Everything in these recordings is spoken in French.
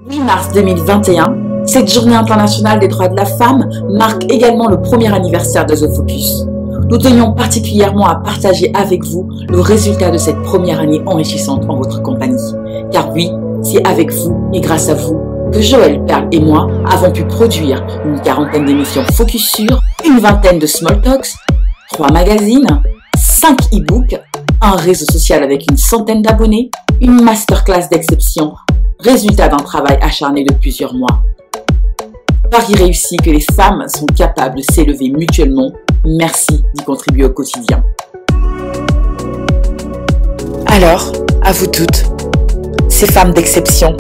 8 mars 2021, cette journée internationale des droits de la femme marque également le premier anniversaire de The Focus. Nous tenions particulièrement à partager avec vous le résultat de cette première année enrichissante en votre compagnie. Car oui, c'est avec vous et grâce à vous que Joël, Perle et moi avons pu produire une quarantaine d'émissions Focus sur, une vingtaine de Small Talks, 3 magazines, 5 e-books, un réseau social avec une centaine d'abonnés, une masterclass d'exception, résultat d'un travail acharné de plusieurs mois. Pari réussi que les femmes sont capables de s'élever mutuellement. Merci d'y contribuer au quotidien. Alors, à vous toutes, ces femmes d'exception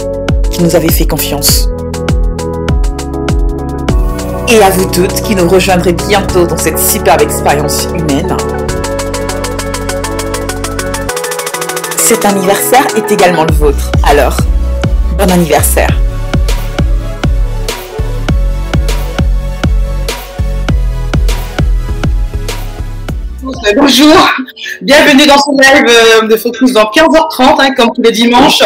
qui nous avez fait confiance. Et à vous toutes qui nous rejoindrez bientôt dans cette superbe expérience humaine. Cet anniversaire est également le vôtre. Alors, bon anniversaire. Bonjour, bienvenue dans ce live de Focus dans 15h30, comme tous les dimanches,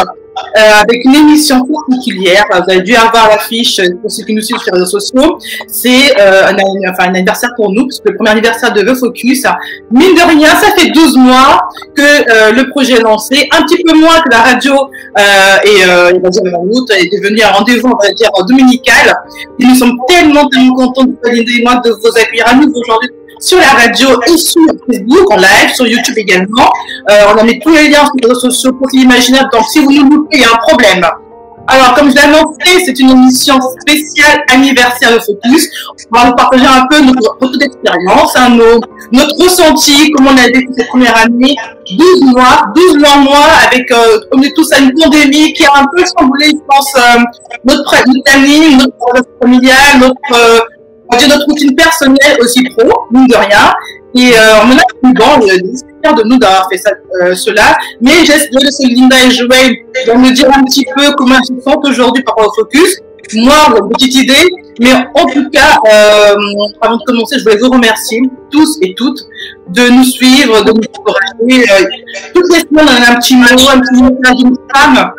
avec une émission particulière. Vous avez dû avoir l'affiche pour ceux qui nous suivent sur les réseaux sociaux. C'est un anniversaire pour nous, puisque le premier anniversaire de The Focus. Mine de rien, ça fait 12 mois que le projet est lancé, un petit peu moins que la radio on va dire en août, est devenu un rendez-vous, on va dire, dominical. Et nous sommes tellement contents de Linda et moi de vous accueillir à nouveau aujourd'hui sur la radio et sur Facebook, en live, sur YouTube également. On a mis tous les liens sur les réseaux sociaux pour l'imaginaire, donc si vous nous loupez, il y a un problème. Alors, comme je l'ai annoncé, c'est une émission spéciale anniversaire de Focus. On va vous partager un peu notre retour d'expérience, notre ressenti, comment on a vécu cette première année, 12 longs mois avec, on est tous à une pandémie qui a un peu chamboulé, je pense, notre planning, notre progression familiale, notre routine personnelle aussi pro, mine de rien. Et on en a plus bon, fiers de nous d'avoir fait ça, cela. Mais je vais laisser Linda et Joël me dire un petit peu comment ils se sentent aujourd'hui par rapport au Focus. Moi, j'ai une petite idée. Mais en tout cas, avant de commencer, je voulais vous remercier tous et toutes de nous suivre, de nous encourager. Toutes les semaines, on a un petit message d'une femme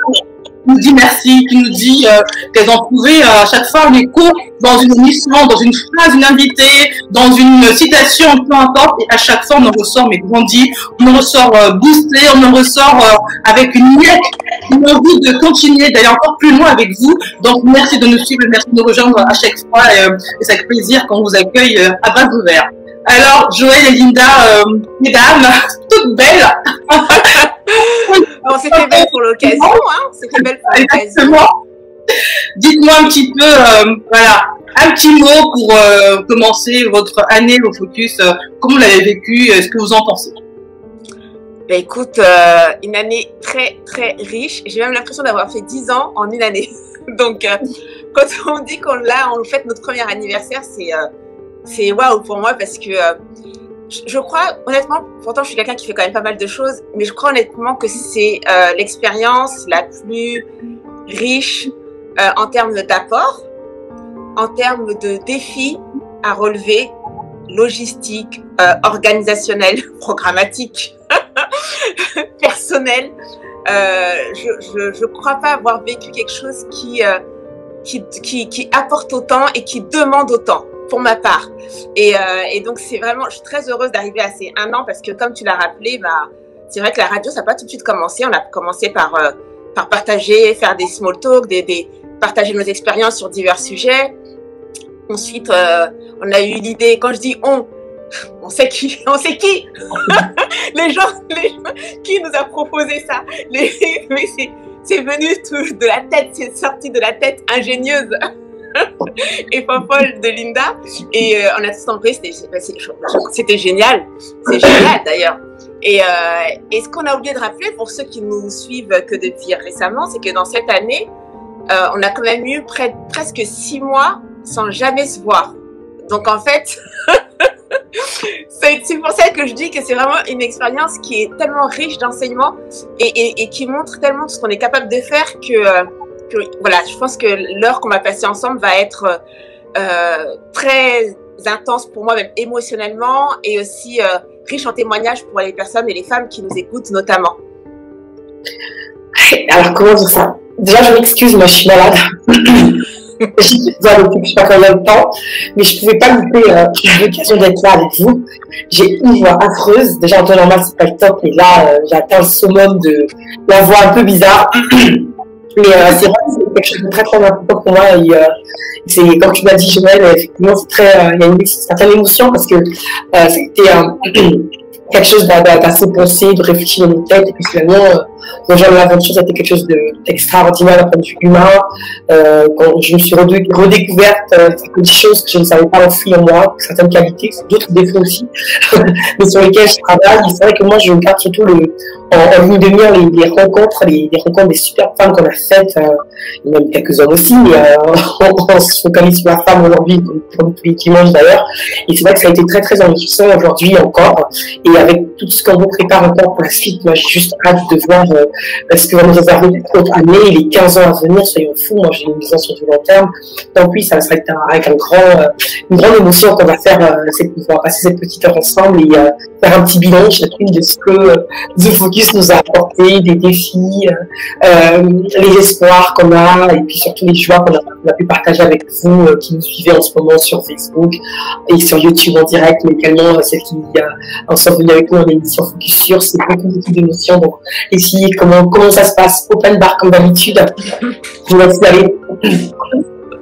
qui nous dit merci, qui nous dit qu'elles ont trouvé à chaque fois un écho dans une émission, dans une phrase, une invitée, dans une citation, peu importe, et à chaque fois on en ressort mais grandi, on en ressort boosté, on en ressort avec une envie de continuer, d'aller encore plus loin avec vous. Donc merci de nous suivre, merci de nous rejoindre à chaque fois et c'est avec plaisir qu'on vous accueille à bras ouverts. Alors Joël et Linda, mesdames, toutes belles. Bon, c'était belle pour l'occasion, hein. C'était belle pour l'occasion. Exactement. Dites-moi un petit peu, voilà, un petit mot pour commencer votre année au Focus. Comment vous l'avez vécu? Ce que vous en pensez? Ben, écoute, une année très, très riche. J'ai même l'impression d'avoir fait 10 ans en une année. Donc, quand on dit on fête notre premier anniversaire, c'est waouh pour moi parce que je crois, honnêtement, pourtant je suis quelqu'un qui fait quand même pas mal de choses, mais je crois honnêtement que c'est l'expérience la plus riche en termes d'apport, en termes de défis à relever, logistique, organisationnel, programmatique, personnel. Je crois pas avoir vécu quelque chose qui apporte autant et qui demande autant. Pour ma part. Et donc, c'est vraiment, je suis très heureuse d'arriver à ces 1 an parce que, comme tu l'as rappelé, c'est vrai que la radio, ça n'a pas tout de suite commencé. On a commencé par partager, faire des small talk, partager nos expériences sur divers sujets. Ensuite, on a eu l'idée, quand je dis on sait qui les gens, qui nous a proposé ça? Mais c'est venu tout de la tête, c'est sorti de la tête ingénieuse et folle de Linda, et on a tous embrassé, c'était génial, c'est génial d'ailleurs. Et ce qu'on a oublié de rappeler pour ceux qui nous suivent que depuis récemment, c'est que dans cette année, on a quand même eu presque 6 mois sans jamais se voir. Donc en fait, c'est pour ça que je dis que c'est vraiment une expérience qui est tellement riche d'enseignements et qui montre tellement tout ce qu'on est capable de faire que voilà, je pense que l'heure qu'on va passer ensemble va être très intense pour moi, même émotionnellement, et aussi riche en témoignages pour les personnes et les femmes qui nous écoutent notamment. Alors, comment dire ça? Déjà, je m'excuse, moi je suis malade. J'ai besoin depuis je sais pas combien de temps, mais je pouvais pas louper l'occasion d'être là avec vous. J'ai une voix affreuse. Déjà en temps normal c'est pas le top, mais là j'ai atteint le summum de la voix un peu bizarre. Mais c'est vrai que c'est quelque chose de très très important pour moi. Et c'est comme tu m'as dit, Joël, effectivement c'est très, il y a une certaine émotion parce que c'était quelque chose d'assez pensé, de réfléchi dans mon tête, et puis finalement, rejoindre l'aventure, c'était quelque chose d'extraordinaire d'un point de vue humain. Quand je me suis redécouverte certaines choses que je ne savais pas enfouir en moi, certaines qualités, d'autres défauts aussi, mais sur lesquels je travaille. Et c'est vrai que moi, je garde surtout en ligne de mire les rencontres des super femmes qu'on a faites, il y en a quelques hommes aussi, mais on se focalise sur la femme aujourd'hui, comme tous les dimanches d'ailleurs. Et c'est vrai que ça a été très très enrichissant aujourd'hui encore. Et avec tout ce qu'on vous prépare encore pour la suite, moi j'ai juste hâte de voir ce que va nous réserver cette année, les 15 ans à venir, soyons fous. Moi j'ai une vision sur du long terme. Donc oui, ça sera avec une grande émotion qu'on va faire, on va passer cette petite heure ensemble et faire un petit bilan chacune de ce que The Focus nous a apporté, des défis, les espoirs qu'on a et puis surtout les joies qu'on a pu partager avec vous qui nous suivez en ce moment sur Facebook et sur YouTube en direct, mais également celles qui sont venues avec nous en émission Focus sur. C'est beaucoup d'émotions. Donc ici, comment ça se passe? Open bar comme d'habitude. Je vous laisse aller.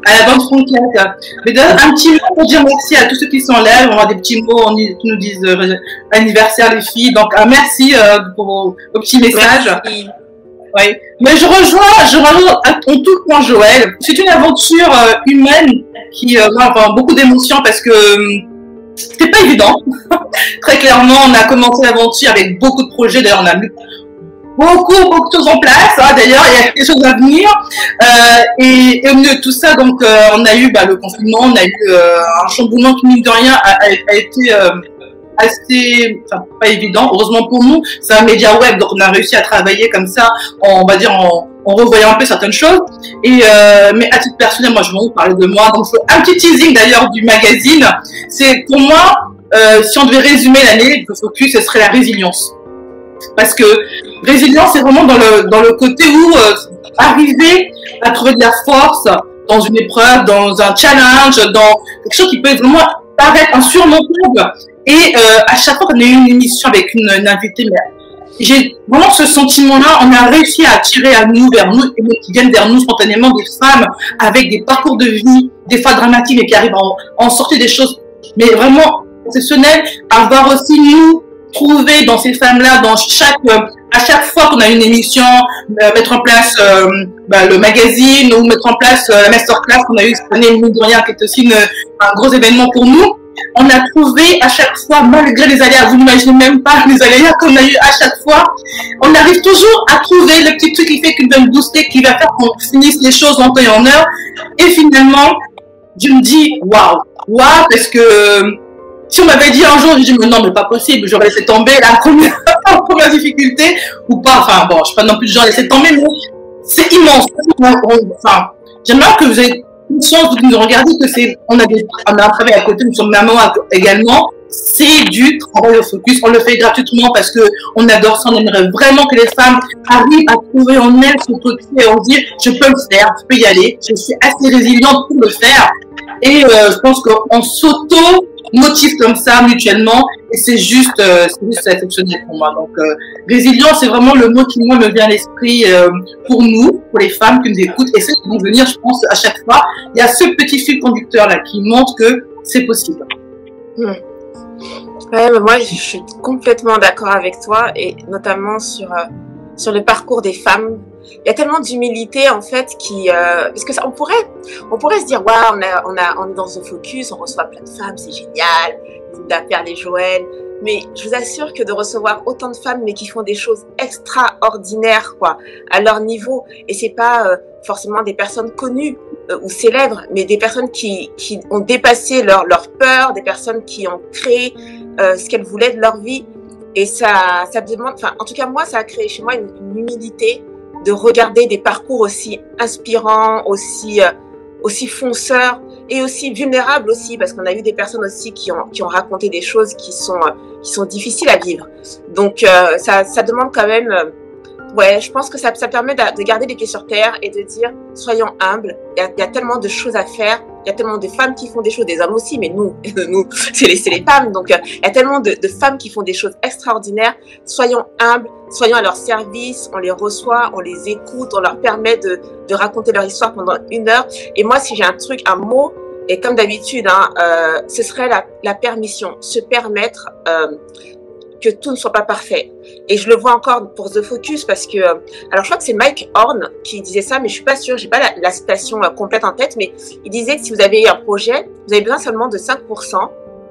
À la bande franquette. Mais un petit mot pour dire merci à tous ceux qui sont là. On a des petits mots qui nous disent anniversaire les filles. Donc merci pour vos petits messages. Merci. Oui. Mais je rejoins à ton tout point Joël. C'est une aventure humaine qui a beaucoup d'émotions parce que c'était pas évident. Très clairement, on a commencé l'aventure avec beaucoup de projets. D'ailleurs, on a mis beaucoup de choses en place. D'ailleurs, il y a des choses à venir. Et au milieu de tout ça, donc, on a eu le confinement, on a eu un chamboulement qui, mine de rien, a été assez, pas évident. Heureusement pour nous, c'est un média web, donc on a réussi à travailler comme ça, on va dire en revoyant un peu certaines choses. Et mais à titre personnel, moi, je vais vous parler de moi. Donc, un petit teasing d'ailleurs du magazine. C'est pour moi, si on devait résumer l'année de Focus, ce serait la résilience. Parce que résilience, c'est vraiment dans le côté où arriver à trouver de la force dans une épreuve, dans un challenge, dans quelque chose qui peut vraiment paraître insurmontable. Et à chaque fois qu'on a eu une émission avec une invitée, j'ai vraiment ce sentiment-là, on a réussi à attirer vers nous, et qui viennent vers nous spontanément des femmes avec des parcours de vie, des fois dramatiques, mais qui arrivent à en sortir des choses, mais vraiment exceptionnelles, à voir aussi nous trouver dans ces femmes-là, à chaque fois qu'on a une émission, mettre en place le magazine ou mettre en place la masterclass qu'on a eu cette année, mine de rien, qui est aussi un gros événement pour nous. On a trouvé à chaque fois, malgré les aléas, vous n'imaginez même pas les aléas qu'on a eu à chaque fois, on arrive toujours à trouver le petit truc qui fait qu'il va nous booster, qui va faire qu'on finisse les choses en temps et en heure. Et finalement, je me dis, waouh, parce que si on m'avait dit un jour, je dis, mais non, mais pas possible, j'aurais laissé tomber la première difficulté, ou pas, je ne suis pas non plus du genre laisser tomber, mais c'est immense. J'aimerais que vous ayez conscience, vous qui nous regardez, que on a un travail à côté, nous sommes mamans également, c'est du travail au Focus, on le fait gratuitement parce que on adore ça, on aimerait vraiment que les femmes arrivent à trouver en elles ce côté et on se dit, je peux le faire, je peux y aller, je suis assez résiliente pour le faire, et je pense qu'on s'auto-motive comme ça mutuellement, et c'est juste exceptionnel pour moi. Donc résilience, c'est vraiment le mot qui moi me vient à l'esprit pour nous, pour les femmes qui nous écoutent, et celles qui vont venir, je pense, à chaque fois. Il y a ce petit fil conducteur là qui montre que c'est possible. Ouais, mais moi je suis complètement d'accord avec toi, et notamment sur le parcours des femmes. Il y a tellement d'humilité en fait parce que on pourrait se dire on est dans The Focus, on reçoit plein de femmes, c'est génial, Linda, Perle et Joël, mais je vous assure que de recevoir autant de femmes mais qui font des choses extraordinaires à leur niveau, et c'est pas forcément des personnes connues ou célèbres, mais des personnes qui ont dépassé leur peur, des personnes qui ont créé ce qu'elles voulaient de leur vie, et ça demande, en tout cas moi ça a créé chez moi une humilité de regarder des parcours aussi inspirants, aussi fonceurs et aussi vulnérables aussi, parce qu'on a eu des personnes aussi qui ont raconté des choses qui sont difficiles à vivre. Donc ça demande quand même Ouais, je pense que ça permet de garder les pieds sur terre et de dire, soyons humbles. Il y a tellement de choses à faire. Il y a tellement de femmes qui font des choses, des hommes aussi, mais nous, c'est les femmes. Donc, il y a tellement de femmes qui font des choses extraordinaires. Soyons humbles, soyons à leur service. On les reçoit, on les écoute, on leur permet de raconter leur histoire pendant 1 heure. Et moi, si j'ai un mot, et comme d'habitude, ce serait la permission, se permettre que tout ne soit pas parfait. Et je le vois encore pour The Focus parce que, alors je crois que c'est Mike Horn qui disait ça, mais je suis pas sûre, j'ai pas la citation complète en tête, mais il disait que si vous avez un projet, vous avez besoin seulement de 5%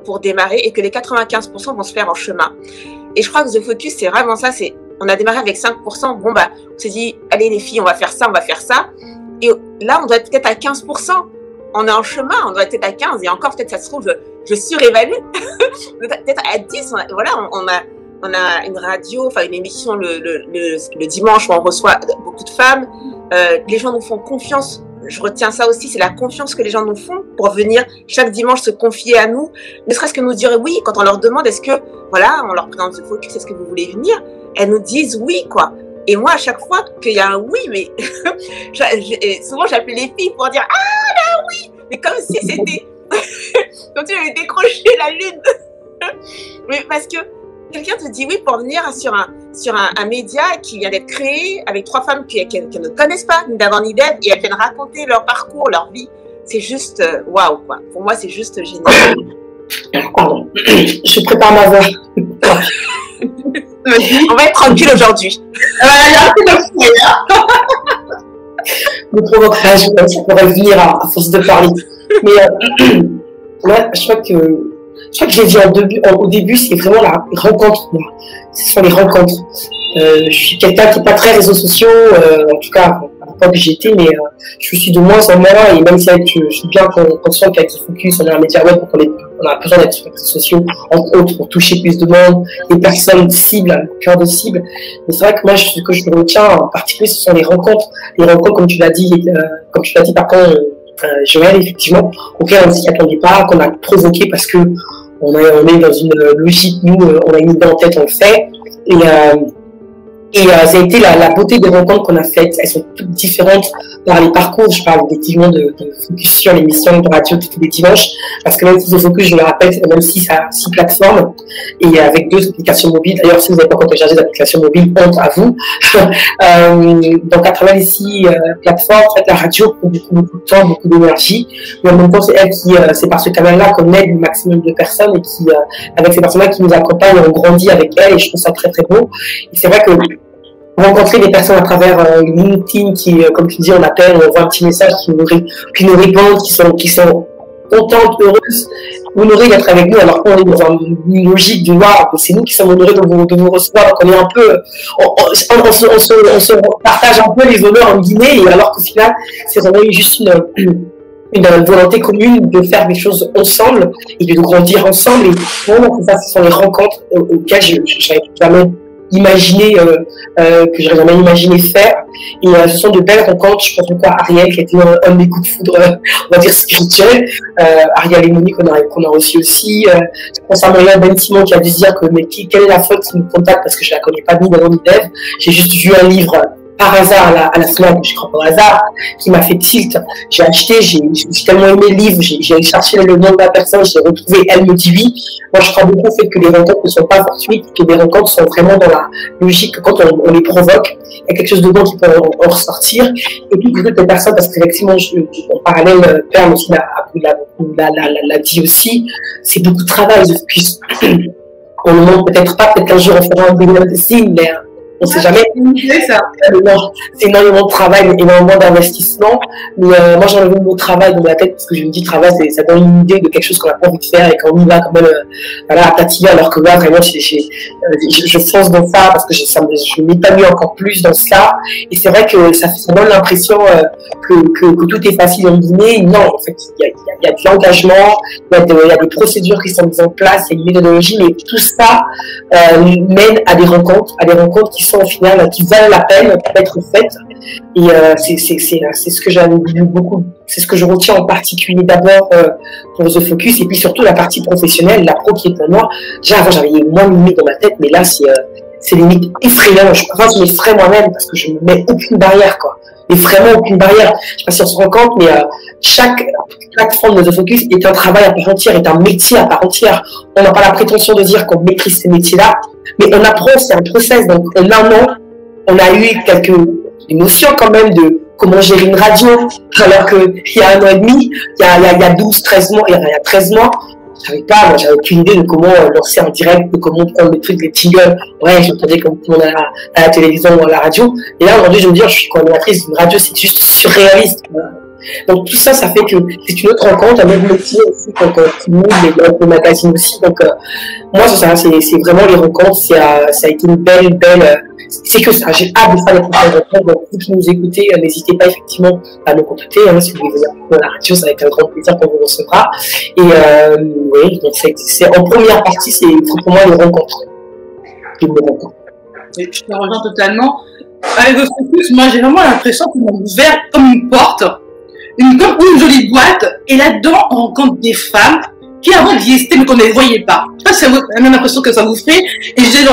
pour démarrer et que les 95% vont se faire en chemin. Et je crois que The Focus, c'est vraiment ça, on a démarré avec 5%, bon bah, on s'est dit, allez les filles, on va faire ça, et là, on doit être peut-être à 15%. On est en chemin, on doit être peut-être à 15, et encore peut-être ça se trouve, je surévalue, peut-être à 10, voilà, on a une radio, enfin une émission le dimanche où on reçoit beaucoup de femmes, les gens nous font confiance, je retiens ça aussi, c'est la confiance que les gens nous font pour venir chaque dimanche se confier à nous, ne serait-ce que nous dire oui, quand on leur demande est-ce que, voilà, on leur présente ce focus, est-ce que vous voulez venir, elles nous disent oui, quoi. Et moi, à chaque fois qu'il y a un oui, mais souvent j'appelle les filles pour dire ah là oui, mais comme si c'était comme si j'avais décroché la lune. Mais parce que quelqu'un te dit oui pour venir sur un média qui vient d'être créé avec 3 femmes qui ne connaissent pas ni d'avant ni d'aide et elles viennent raconter leur parcours, leur vie. C'est juste waouh quoi. Pour moi, c'est juste génial. Pardon, je prépare ma voix. On va être tranquille aujourd'hui. Ne provoque pas, ça pourrait venir à force de parler. Mais ouais, je crois que j'ai dit au début, c'est vraiment la rencontre. Moi. Ce sont les rencontres. Je suis quelqu'un qui n'est pas très réseaux sociaux, en tout cas, pas que j'étais, mais je suis de moins en moins, et même si je suis bien conscient qu'avec The Focus, on est un média web, donc on a besoin d'être sur les réseaux sociaux, entre autres, pour toucher plus de monde, des personnes cibles, un cœur de cible. Mais c'est vrai que moi, ce que je retiens en particulier, ce sont les rencontres, comme tu l'as dit, par contre, Joël, effectivement, auquel on ne s'y attendait pas, qu'on a provoqué parce que on est dans une logique, nous, on a une idée en tête, on le fait, et ça a été la beauté des rencontres qu'on a faites. Elles sont toutes différentes par les parcours. Je parle effectivement de Focus sur l'émission de radio tous les dimanches. Parce que même si The Focus, je le rappelle, même si ça a 6 plateformes et avec 2 applications mobiles. D'ailleurs, si vous n'avez pas encore téléchargé d'applications mobiles, honte à vous. Donc, à travers les 6 plateformes, en fait, la radio prend beaucoup de temps, beaucoup d'énergie. Mais en même temps, c'est par ce canal-là qu'on aide le maximum de personnes et qui, avec ces personnes-là qui nous accompagnent, on grandit avec elles et je trouve ça très, très beau. Et c'est vrai que rencontrer des personnes à travers LinkedIn qui, comme tu dis, on appelle, on voit un petit message qui nous répondent, qui sont contentes, heureuses, honorées d'être avec nous, alors qu'on est dans une logique de wow, c'est nous qui sommes honorés de vous recevoir, donc on est un peu, on se partage un peu les honneurs en Guinée, et alors qu'au final, c'est vraiment juste une volonté commune de faire des choses ensemble et de grandir ensemble, et vraiment, ça, ce sont les rencontres auxquelles je n'avais jamais que j'aurais jamais imaginé faire, et ce sont de belles rencontres. Je pense encore à Ariel qui a été un de mes coups de foudre, on va dire spirituel, Ariel et Monique qu'on a reçu aussi, je pense à Maria Ben Simon qui a dû se dire que mais quelle est la faute qui nous contacte parce que je la connais pas ni d'avant ni d'Ève, j'ai juste vu un livre par hasard à la FNAC, je crois par hasard, qui m'a fait tilt. J'ai acheté, j'ai tellement aimé le livre, j'ai cherché le nom de la personne, j'ai retrouvé, elle me dit oui. Moi, je crois beaucoup au fait que les rencontres ne sont pas fortuites, que les rencontres sont vraiment dans la logique que quand on les provoque, il y a quelque chose de bon qui peut en ressortir. Et puis, pour toutes les personnes, parce qu'effectivement, en parallèle, Perne aussi l'a dit aussi, c'est beaucoup de travail. On ne montre peut-être pas, peut-être qu'un jour on fera un behind the scene, mais on ne sait jamais. C'est énormément de travail, énormément d'investissement. Mais moi, j'enlève le mot travail dans ma tête parce que je me dis travail, ça donne une idée de quelque chose qu'on n'a pas envie de faire et qu'on y va quand même voilà, à tatiller, alors que là, vraiment, je fonce dans ça parce que je m'épanouis encore plus dans cela. Et c'est vrai que ça donne l'impression que tout est facile en Guinée. Non, en fait, il y a de l'engagement, il y a des procédures qui sont mises en place, il y a une méthodologie, mais tout ça mène à des rencontres qui sont au final, qui valent la peine d'être faites. Et c'est ce que j'aime beaucoup, c'est ce que je retiens en particulier d'abord pour The Focus, et puis surtout la partie professionnelle, la pro qui est pour moi. Déjà avant j'avais moins mimé dans ma tête, mais là c'est c'est limite effrayant. Enfin, je m'effraie moi-même parce que je ne mets aucune barrière, quoi. Et vraiment aucune barrière. Je ne sais pas si on se rend compte, mais chaque plateforme de The Focus est un travail à part entière, est un métier à part entière. On n'a pas la prétention de dire qu'on maîtrise ces métiers-là, mais on apprend, c'est un process. Donc, en un an, on a eu quelques notions quand même de comment gérer une radio, alors qu'il y a 1 an et demi, il y a 12, 13 mois, il y a 13 mois, j'avais aucune idée de comment lancer en direct, de comment prendre les trucs, les jingles. Ouais, j'entendais comme tout le monde à la télévision ou à la radio. Et là, aujourd'hui, je me dis, je suis co-animatrice d'une radio, c'est juste surréaliste. Donc, tout ça, ça fait que c'est une autre rencontre, un autre métier aussi, quand tu mouves, les magazines aussi. Donc, moi, c'est vraiment les rencontres, ça a été une belle, c'est que ça, j'ai hâte de faire les prochaines rencontres. Donc, vous qui nous écoutez, n'hésitez pas effectivement à nous contacter, si vous voulez venir à la radio, ça va être un grand plaisir qu'on vous recevra. Et, oui, donc c'est en première partie, c'est pour moi les rencontres. Et je te rejoins totalement. Avec The Focus, moi, j'ai vraiment l'impression qu'on a ouvert comme une porte, une jolie boîte, et là-dedans, on rencontre des femmes qui avant existaient, mais qu'on ne les voyait pas. Je sais pas si c'est la même impression que ça vous fait. Et je disais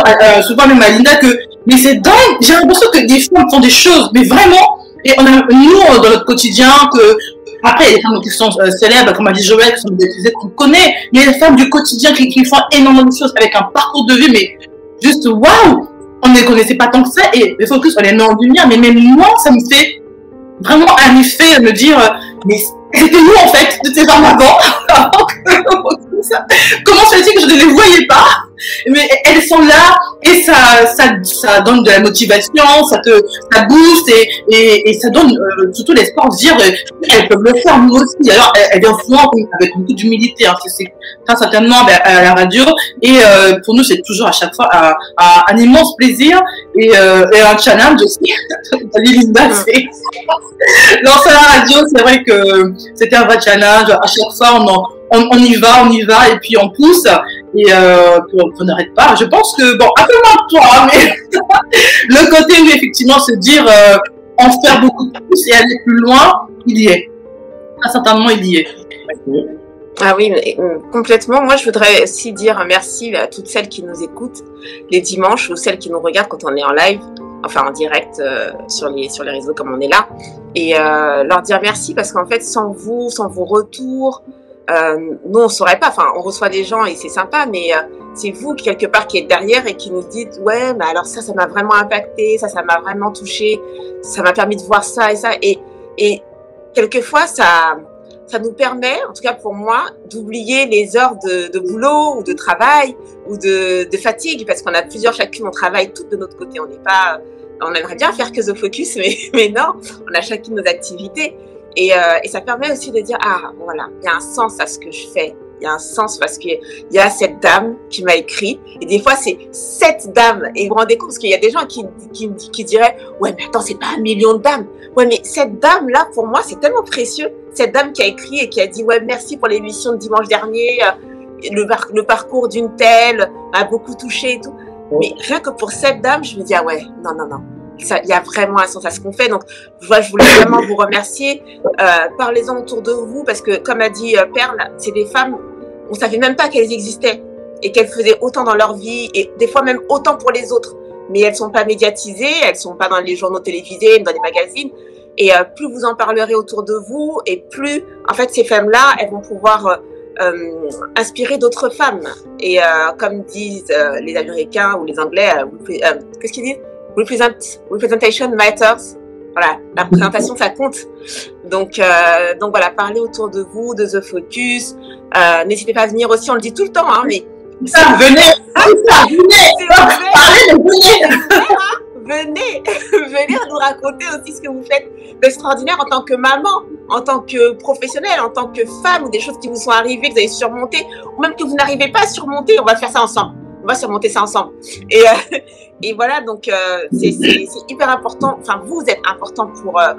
souvent même à Linda que, mais c'est dingue, j'ai l'impression que des femmes font des choses, mais vraiment, et on a, nous, dans notre quotidien, que, après, il y a des femmes qui sont célèbres, comme a dit Joël, qui sont des qu'on connaît, mais il y a des femmes du quotidien qui font énormément de choses avec un parcours de vie, mais juste, waouh! On ne les connaissait pas tant que ça, et The Focus, on les met en lumière, mais même moi, ça me fait vraiment un effet de me dire, mais c'était nous, en fait, de ces femmes avant. Comment se fait-il que je ne les voyais pas? Mais elles sont là, et ça donne de la motivation, ça booste, et ça donne surtout l'espoir de dire, elles peuvent le faire, nous aussi. Alors, elles viennent souvent avec beaucoup d'humilité, hein, c'est très certainement à la radio, et pour nous, c'est toujours à chaque fois un immense plaisir, et un challenge aussi. Linda, c'est lancer la radio, c'est vrai que c'était un vrai challenge. À chaque fois, on y va, et puis on pousse, et on n'arrête pas. Je pense que, bon, un peu moins que toi, mais le côté où effectivement se dire en faire beaucoup plus et aller plus loin, il y est. Certainement, il y est. Ah oui, mais, complètement. Moi, je voudrais aussi dire merci à toutes celles qui nous écoutent les dimanches ou celles qui nous regardent quand on est en live, enfin en direct sur les réseaux comme on est là, et leur dire merci parce qu'en fait, sans vous, sans vos retours, nous on saurait pas, enfin on reçoit des gens et c'est sympa, mais c'est vous quelque part qui êtes derrière et qui nous dites ouais mais alors ça m'a vraiment impacté, ça m'a vraiment touché, ça m'a permis de voir ça et ça, et quelquefois ça nous permet, en tout cas pour moi, d'oublier les heures de boulot ou de travail ou de fatigue, parce qu'on a plusieurs, chacune on travaille toutes de notre côté, on aimerait bien faire que The Focus, mais non, on a chacune nos activités. Et ça permet aussi de dire, ah, voilà, il y a un sens à ce que je fais. Il y a un sens parce qu'il y a cette dame qui m'a écrit. Et des fois, c'est cette dame. Et vous vous rendez compte, parce qu'il y a des gens qui diraient, ouais, mais attends, c'est pas 1 million de dames. Ouais, mais cette dame-là, pour moi, c'est tellement précieux. Cette dame qui a écrit et qui a dit, ouais, merci pour l'émission de dimanche dernier. Le parcours d'une telle m'a beaucoup touché et tout. Mais rien que pour cette dame, je me dis, ah ouais, non. Il y a vraiment un sens à ce qu'on fait. Donc, je voulais vraiment vous remercier. Parlez-en autour de vous parce que, comme a dit Perle, c'est des femmes, on ne savait même pas qu'elles existaient et qu'elles faisaient autant dans leur vie et des fois même autant pour les autres. Mais elles ne sont pas médiatisées, elles ne sont pas dans les journaux télévisés, dans les magazines. Et plus vous en parlerez autour de vous et plus, en fait, ces femmes-là, elles vont pouvoir inspirer d'autres femmes. Et comme disent les Américains ou les Anglais, qu'est-ce qu'ils disent? Representation matters. Voilà, la représentation, ça compte. Donc voilà, parlez autour de vous, de The Focus. N'hésitez pas à venir aussi, on le dit tout le temps, hein, mais venez nous raconter aussi ce que vous faites d'extraordinaire en tant que maman, en tant que professionnelle, en tant que femme, ou des choses qui vous sont arrivées, que vous avez surmontées, ou même que vous n'arrivez pas à surmonter. On va faire ça ensemble. On va surmonter ça ensemble. Et voilà, donc c'est hyper important. Enfin, vous êtes important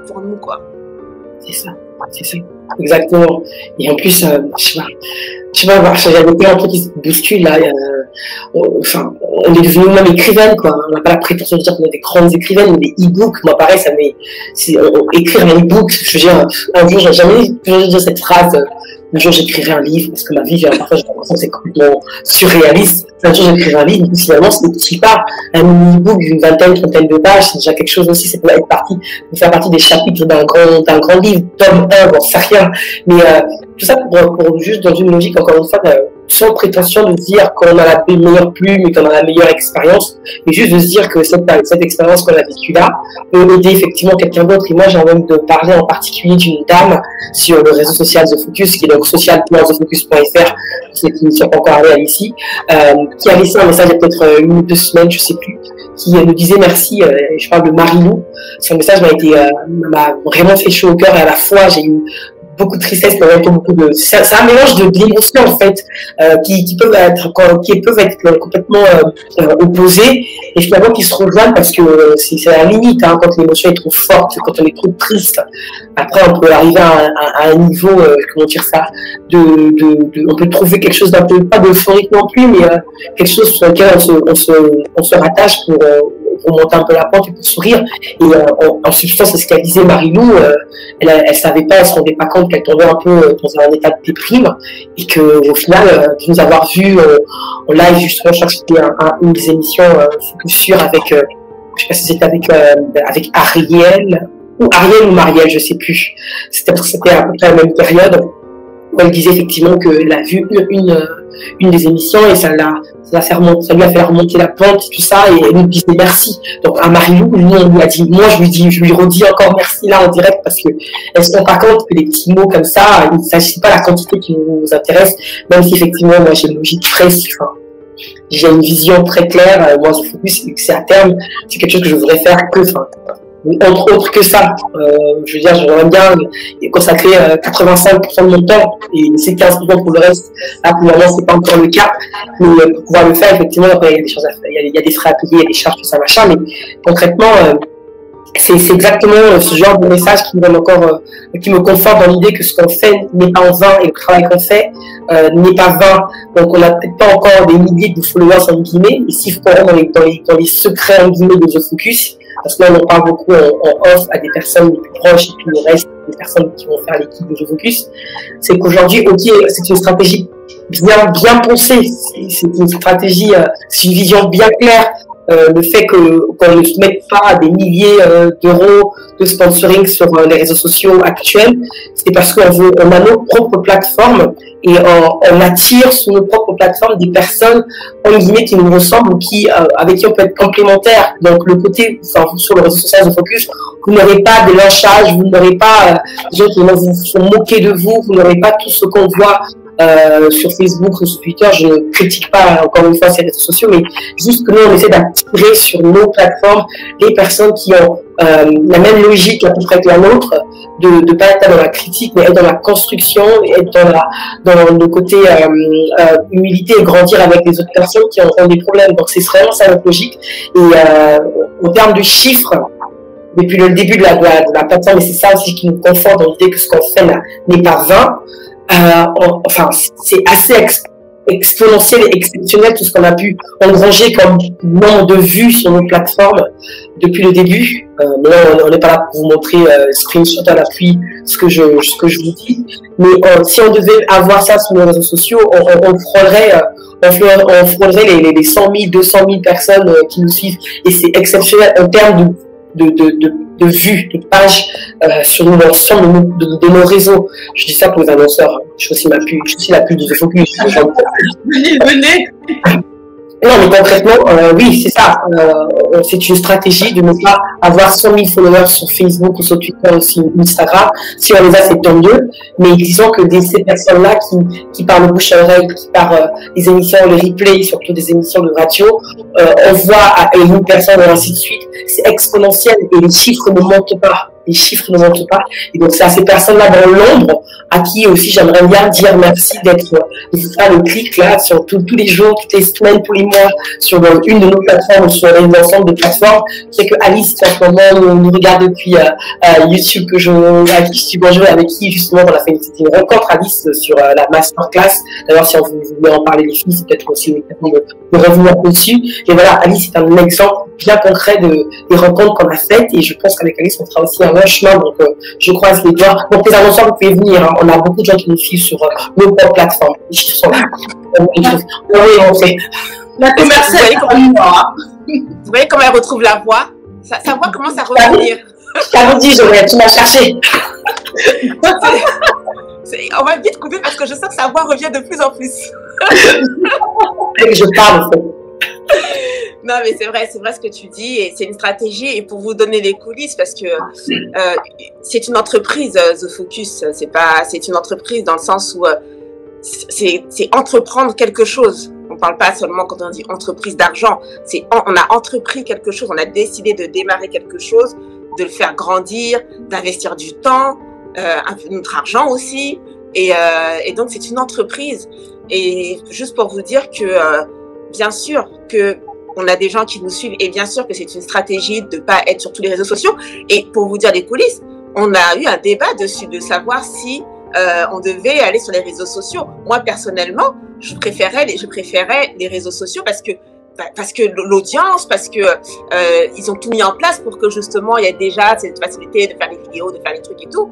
pour nous, quoi. C'est ça, exactement. Et en plus, je sais pas, j'avais plein de trucs qui se bousculent là. Enfin, on est devenus même écrivaines, quoi. On n'a pas la prétention de dire qu'on est des grandes écrivaines, mais des e-books, moi pareil, écrire un e-book, je veux dire, un jour, j'ai jamais toujours dit cette phrase un jour j'écrirai un livre, parce que ma vie, parfois j'ai l'impression que c'est complètement surréaliste. Un jour j'écrirai un livre, mais finalement, ce n'est pas un mini-book d'une vingtaine, trentaine de pages, c'est déjà quelque chose aussi, ça peut être faire partie des chapitres d'un grand livre, tome 1, bon, c'est rien. Mais tout ça pour juste dans une logique, encore une fois, sans prétention de dire qu'on a la meilleure plume et qu'on a la meilleure expérience, mais juste de se dire que cette expérience qu'on a vécue là peut aider effectivement quelqu'un d'autre. Et moi, j'ai envie de parler en particulier d'une dame sur le réseau social The Focus, qui est donc social.thefocus.fr, c'est une émission pas encore arrivée ici, qui a laissé un message il y a peut-être 1 ou 2 semaines, je sais plus, qui nous disait merci. Je parle de Marie-Lou. Son message m'a vraiment fait chaud au cœur, et à la fois j'ai eu beaucoup de tristesse, mais beaucoup de, c'est un mélange d'émotions en fait, qui peuvent être complètement opposées, et finalement qui se rejoignent, parce que c'est la limite, hein, quand l'émotion est trop forte, quand on est trop triste. Après on peut arriver à un niveau, comment dire ça, on peut trouver quelque chose d'un peu, pas d'euphorique non plus, mais quelque chose sur lequel on se rattache pour monter un peu la pente et pour sourire. Et en substance, c'est ce qu'elle disait Marie-Lou, elle savait pas, elle se rendait pas compte qu'elle tombait un peu dans un état de déprime, et que au final, de nous avoir vu en live, justement, je crois que c'était une des émissions sûre avec, je sais pas si c'était avec Ariel ou Marielle, je sais plus. C'était à peu près la même période. Elle disait effectivement qu'elle a vu une des émissions, et ça lui a fait remonter la pente, tout ça, et elle nous disait merci. Donc à Marie-Lou, nous on lui a dit, moi je lui redis encore merci là en direct, parce que elle se rend pas compte que les petits mots comme ça, il ne s'agit pas de la quantité qui nous intéresse, même si effectivement moi j'ai une logique très, j'ai une vision très claire. Moi The Focus, c'est à terme, c'est quelque chose que je voudrais faire entre autres que ça. Je veux dire, j'aimerais bien consacrer 85% de mon temps, et c'est 15% pour le reste. Là, pour le moment, c'est pas encore le cas. Mais pour pouvoir le faire, effectivement, après, il y a des choses à faire, il y a des frais à payer, il y a des charges, tout ça, machin. Mais concrètement, c'est exactement ce genre de message qui me donne encore, qui me conforte dans l'idée que ce qu'on fait n'est pas en vain, et le travail qu'on fait n'est pas vain. Donc on n'a peut-être pas encore des milliers de followers en guillemets, et s'il faut qu'on rentre dans les secrets en guillemets de The Focus, parce que là on parle beaucoup en off à des personnes les plus proches, et puis le reste des personnes qui vont faire l'équipe de The Focus, c'est qu'aujourd'hui, ok, c'est une stratégie bien pensée, c'est une stratégie, c'est une vision bien claire. Le fait qu'on ne se mette pas des milliers d'euros de sponsoring sur les réseaux sociaux actuels, c'est parce qu'on a nos propres plateformes, et on attire sur nos propres plateformes des personnes en guillemets qui nous ressemblent, ou avec qui on peut être complémentaires. Donc le côté, sur le réseau social The Focus, vous n'aurez pas des lynchages, vous n'aurez pas des gens qui vont vous moquer de vous n'aurez pas tout ce qu'on voit sur Facebook ou sur Twitter. Je ne critique pas encore une fois ces réseaux sociaux, mais juste que nous on essaie d'attirer sur nos plateformes les personnes qui ont la même logique à peu près que la nôtre, de pas être dans la critique, mais être dans la construction, être dans le côté humilité, et grandir avec les autres personnes qui ont des problèmes. Donc c'est vraiment ça notre logique. Et en termes de chiffres, depuis le début de la plateforme, et c'est ça aussi qui nous conforte dans l'idée que ce qu'on fait n'est pas vain. Enfin, c'est assez exponentiel et exceptionnel tout ce qu'on a pu engranger comme nombre de vues sur nos plateformes depuis le début. Mais là, on n'est pas là pour vous montrer screenshot à l'appui ce que je vous dis. Mais si on devait avoir ça sur nos réseaux sociaux, on frôlerait les 100 000, 200 000 personnes qui nous suivent, et c'est exceptionnel en termes de vues, de pages sur l'ensemble de nos réseaux. Je dis ça pour les annonceurs. Je suis aussi la pub de The Focus. Venez. Non, mais concrètement, oui, c'est ça. C'est une stratégie de ne pas avoir 100 000 followers sur Facebook ou sur Twitter ou sur Instagram. Si on les a, c'est tant mieux. Mais disons que ces personnes-là qui parlent bouche à oreille, qui par les émissions, les replays, surtout des émissions de radio, on voit à une personne et ainsi de suite, c'est exponentiel, et les chiffres ne montent pas. Et donc, c'est à ces personnes-là dans l'ombre à qui aussi j'aimerais bien dire merci de faire le clic là sur tous les jours, toutes les semaines, tous les mois, sur une de nos plateformes, sur l'ensemble des plateformes. C'est que Alice, qui en ce moment nous regarde depuis YouTube, à qui je suis bonjour, avec qui justement on a fait une rencontre, Alice, sur la masterclass. D'ailleurs, si on voulait en parler les filles, c'est peut-être aussi une occasion de revenir dessus. Et voilà, Alice est un exemple bien concret des rencontres qu'on a faites, et je pense qu'avec Alice on fera aussi un long chemin. Donc je croise les doigts. Donc les annonceurs, vous pouvez venir, hein. on a beaucoup de gens qui nous suivent sur nos propres plateformes. Les chiffres sont là. Oui, on sait. La commerciale, vous voyez comment elle retrouve la voix? Sa voix commence à revenir. Ça vous dit, Joël, tu m'as cherché. On va vite couper parce que je sens que sa voix revient de plus en plus. Je parle, en fait. Non, mais c'est vrai ce que tu dis et c'est une stratégie. Et pour vous donner les coulisses, parce que c'est une entreprise, The Focus. C'est une entreprise dans le sens où c'est entreprendre quelque chose. On ne parle pas seulement quand on dit entreprise d'argent. On a entrepris quelque chose, on a décidé de démarrer quelque chose, de le faire grandir, d'investir du temps, un peu de notre argent aussi. Et donc, c'est une entreprise. Et juste pour vous dire que, bien sûr, que on a des gens qui nous suivent et bien sûr que c'est une stratégie de ne pas être sur tous les réseaux sociaux. Et pour vous dire les coulisses, on a eu un débat dessus de savoir si on devait aller sur les réseaux sociaux. Moi, personnellement, je préférais les réseaux sociaux parce que l'audience, parce que ils ont tout mis en place pour que justement il y ait déjà cette facilité de faire les vidéos, de faire les trucs et tout.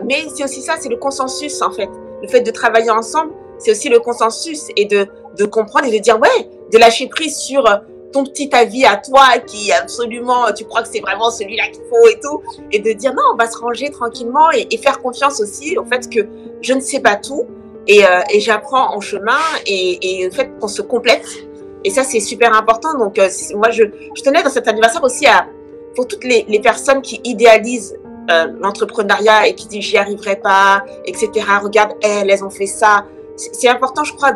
Mais c'est aussi ça, c'est le consensus en fait. Le fait de travailler ensemble, c'est aussi le consensus et de comprendre et de dire ouais, de lâcher prise sur ton petit avis à toi qui absolument tu crois que c'est vraiment celui-là qu'il faut et tout, et de dire non, on va se ranger tranquillement et faire confiance aussi au fait que je ne sais pas tout et j'apprends en chemin et le fait qu'on se complète. Et ça, c'est super important. Donc, moi, je tenais dans cet anniversaire aussi pour toutes les personnes qui idéalisent l'entrepreneuriat et qui disent j'y arriverai pas, etc. Regarde, elles ont fait ça. C'est important, je crois,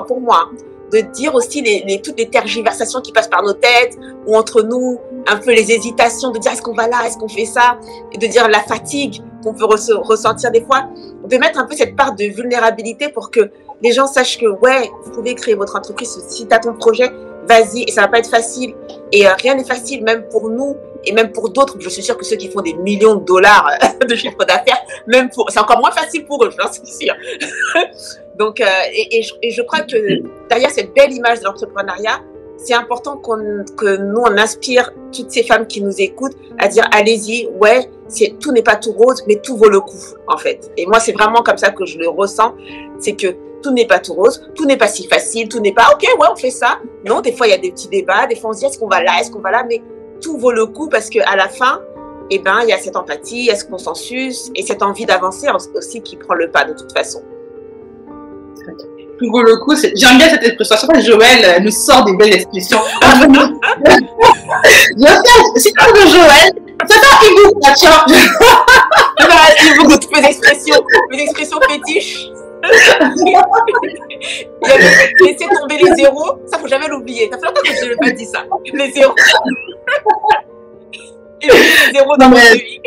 pour moi, de dire aussi toutes les tergiversations qui passent par nos têtes ou entre nous, un peu les hésitations, de dire est-ce qu'on va là, est-ce qu'on fait ça, et de dire la fatigue qu'on peut ressentir des fois, de mettre un peu cette part de vulnérabilité pour que les gens sachent que ouais, vous pouvez créer votre entreprise, si tu as ton projet, vas-y, et ça va pas être facile. Et rien n'est facile, même pour nous et même pour d'autres. Je suis sûre que ceux qui font des millions de dollars de chiffre d'affaires, c'est encore moins facile pour eux, j'en suis sûre. Donc, et je crois que derrière cette belle image de l'entrepreneuriat, c'est important que nous, on inspire toutes ces femmes qui nous écoutent à dire allez-y, ouais, tout n'est pas tout rose, mais tout vaut le coup, en fait. Et moi, c'est vraiment comme ça que je le ressens, c'est que tout n'est pas tout rose, tout n'est pas si facile, tout n'est pas ok, ouais, on fait ça. Non, des fois, il y a des petits débats, des fois, on se dit est-ce qu'on va là, mais tout vaut le coup parce qu'à la fin, eh ben, il y a cette empathie, il y a ce consensus et cette envie d'avancer aussi qui prend le pas de toute façon. Tout vaut le coup, j'aime bien cette expression. Chaque fois, Joël nous sort des belles expressions. C'est comme de Joël, c'est un e-book, là, tiens. Il vous goûte mes expressions fétiches. Il y a laisser tomber les zéros, ça faut jamais l'oublier. Ça fait longtemps que je n'ai pas dit ça. Les zéros. Et les zéros dans ma vie.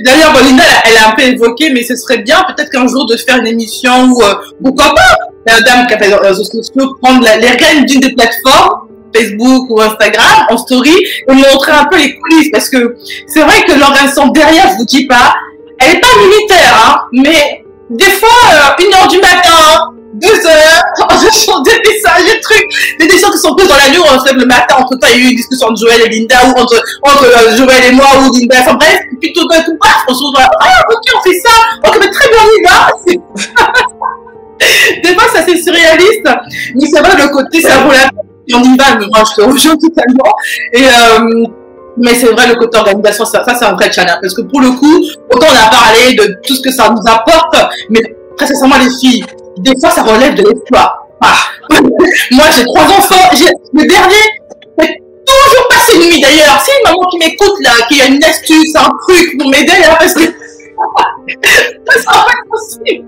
D'ailleurs, Linda, elle a un peu évoqué, mais ce serait bien peut-être qu'un jour de faire une émission où, pourquoi pas, la dame qui a fait les réseaux sociaux, prendre les rênes d'une des plateformes, Facebook ou Instagram, en story, et montrer un peu les coulisses, parce que c'est vrai que l'organisation derrière, je vous dis pas, elle est pas militaire, hein, mais des fois, 1h du matin, 2h, je chante des messages, des trucs, des décisions qui sont prises dans la nuit, on se lève le matin, entre temps, il y a eu une discussion entre Joël et Linda, ou entre Joël et moi, ou Linda, enfin bref, et puis tout d'un coup, on se retrouve, ok, on fait ça, ok, mais très bien, on y va. Des fois, ça c'est surréaliste, mais c'est vrai, le côté, ça vaut la peine, et on y va, mais moi, je te rejoins totalement, mais c'est vrai, le côté organisation, ça c'est un vrai challenge, parce que pour le coup, autant on a parlé de tout ce que ça nous apporte, mais très sincèrement, les filles, des fois, ça relève de l'espoir. Moi, j'ai 3 enfants. Le dernier, j'ai toujours passé une nuit d'ailleurs. C'est une maman qui m'écoute là, qui a une astuce, un truc pour m'aider là, parce que c'est pas possible.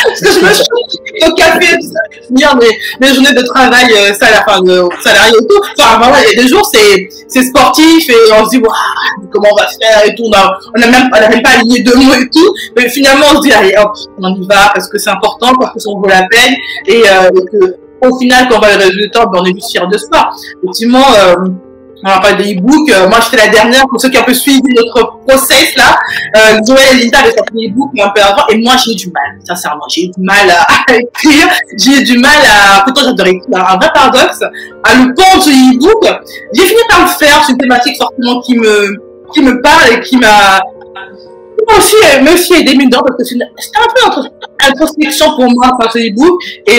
Parce que je me chauffe au café, finir mes journées de travail salarié et tout. Enfin, voilà, il y a des jours, c'est sportif et on se dit, comment on va faire et tout. On n'a même pas aligné 2 mots et tout. Mais finalement, on se dit, allez, hop, on y va parce que c'est important, parce que ça en vaut la peine. Et que, au final, quand on voit le résultat, on est juste fiers de soi. Effectivement, on va parler des e-books. Moi, j'étais la dernière, pour ceux qui ont un peu suivi notre process, là. Joël et Linda avaient sorti les e-books un peu avant. Et moi, j'ai eu du mal. Sincèrement, j'ai eu du mal à écrire. J'ai eu du mal pourtant, j'adore écrire. Un vrai paradoxe. À le pondre sur les e-books. J'ai fini par le faire. C'est une thématique forcément qui me parle et qui m'a me aussi aider dedans parce que c'était un peu introspection pour moi par Facebook et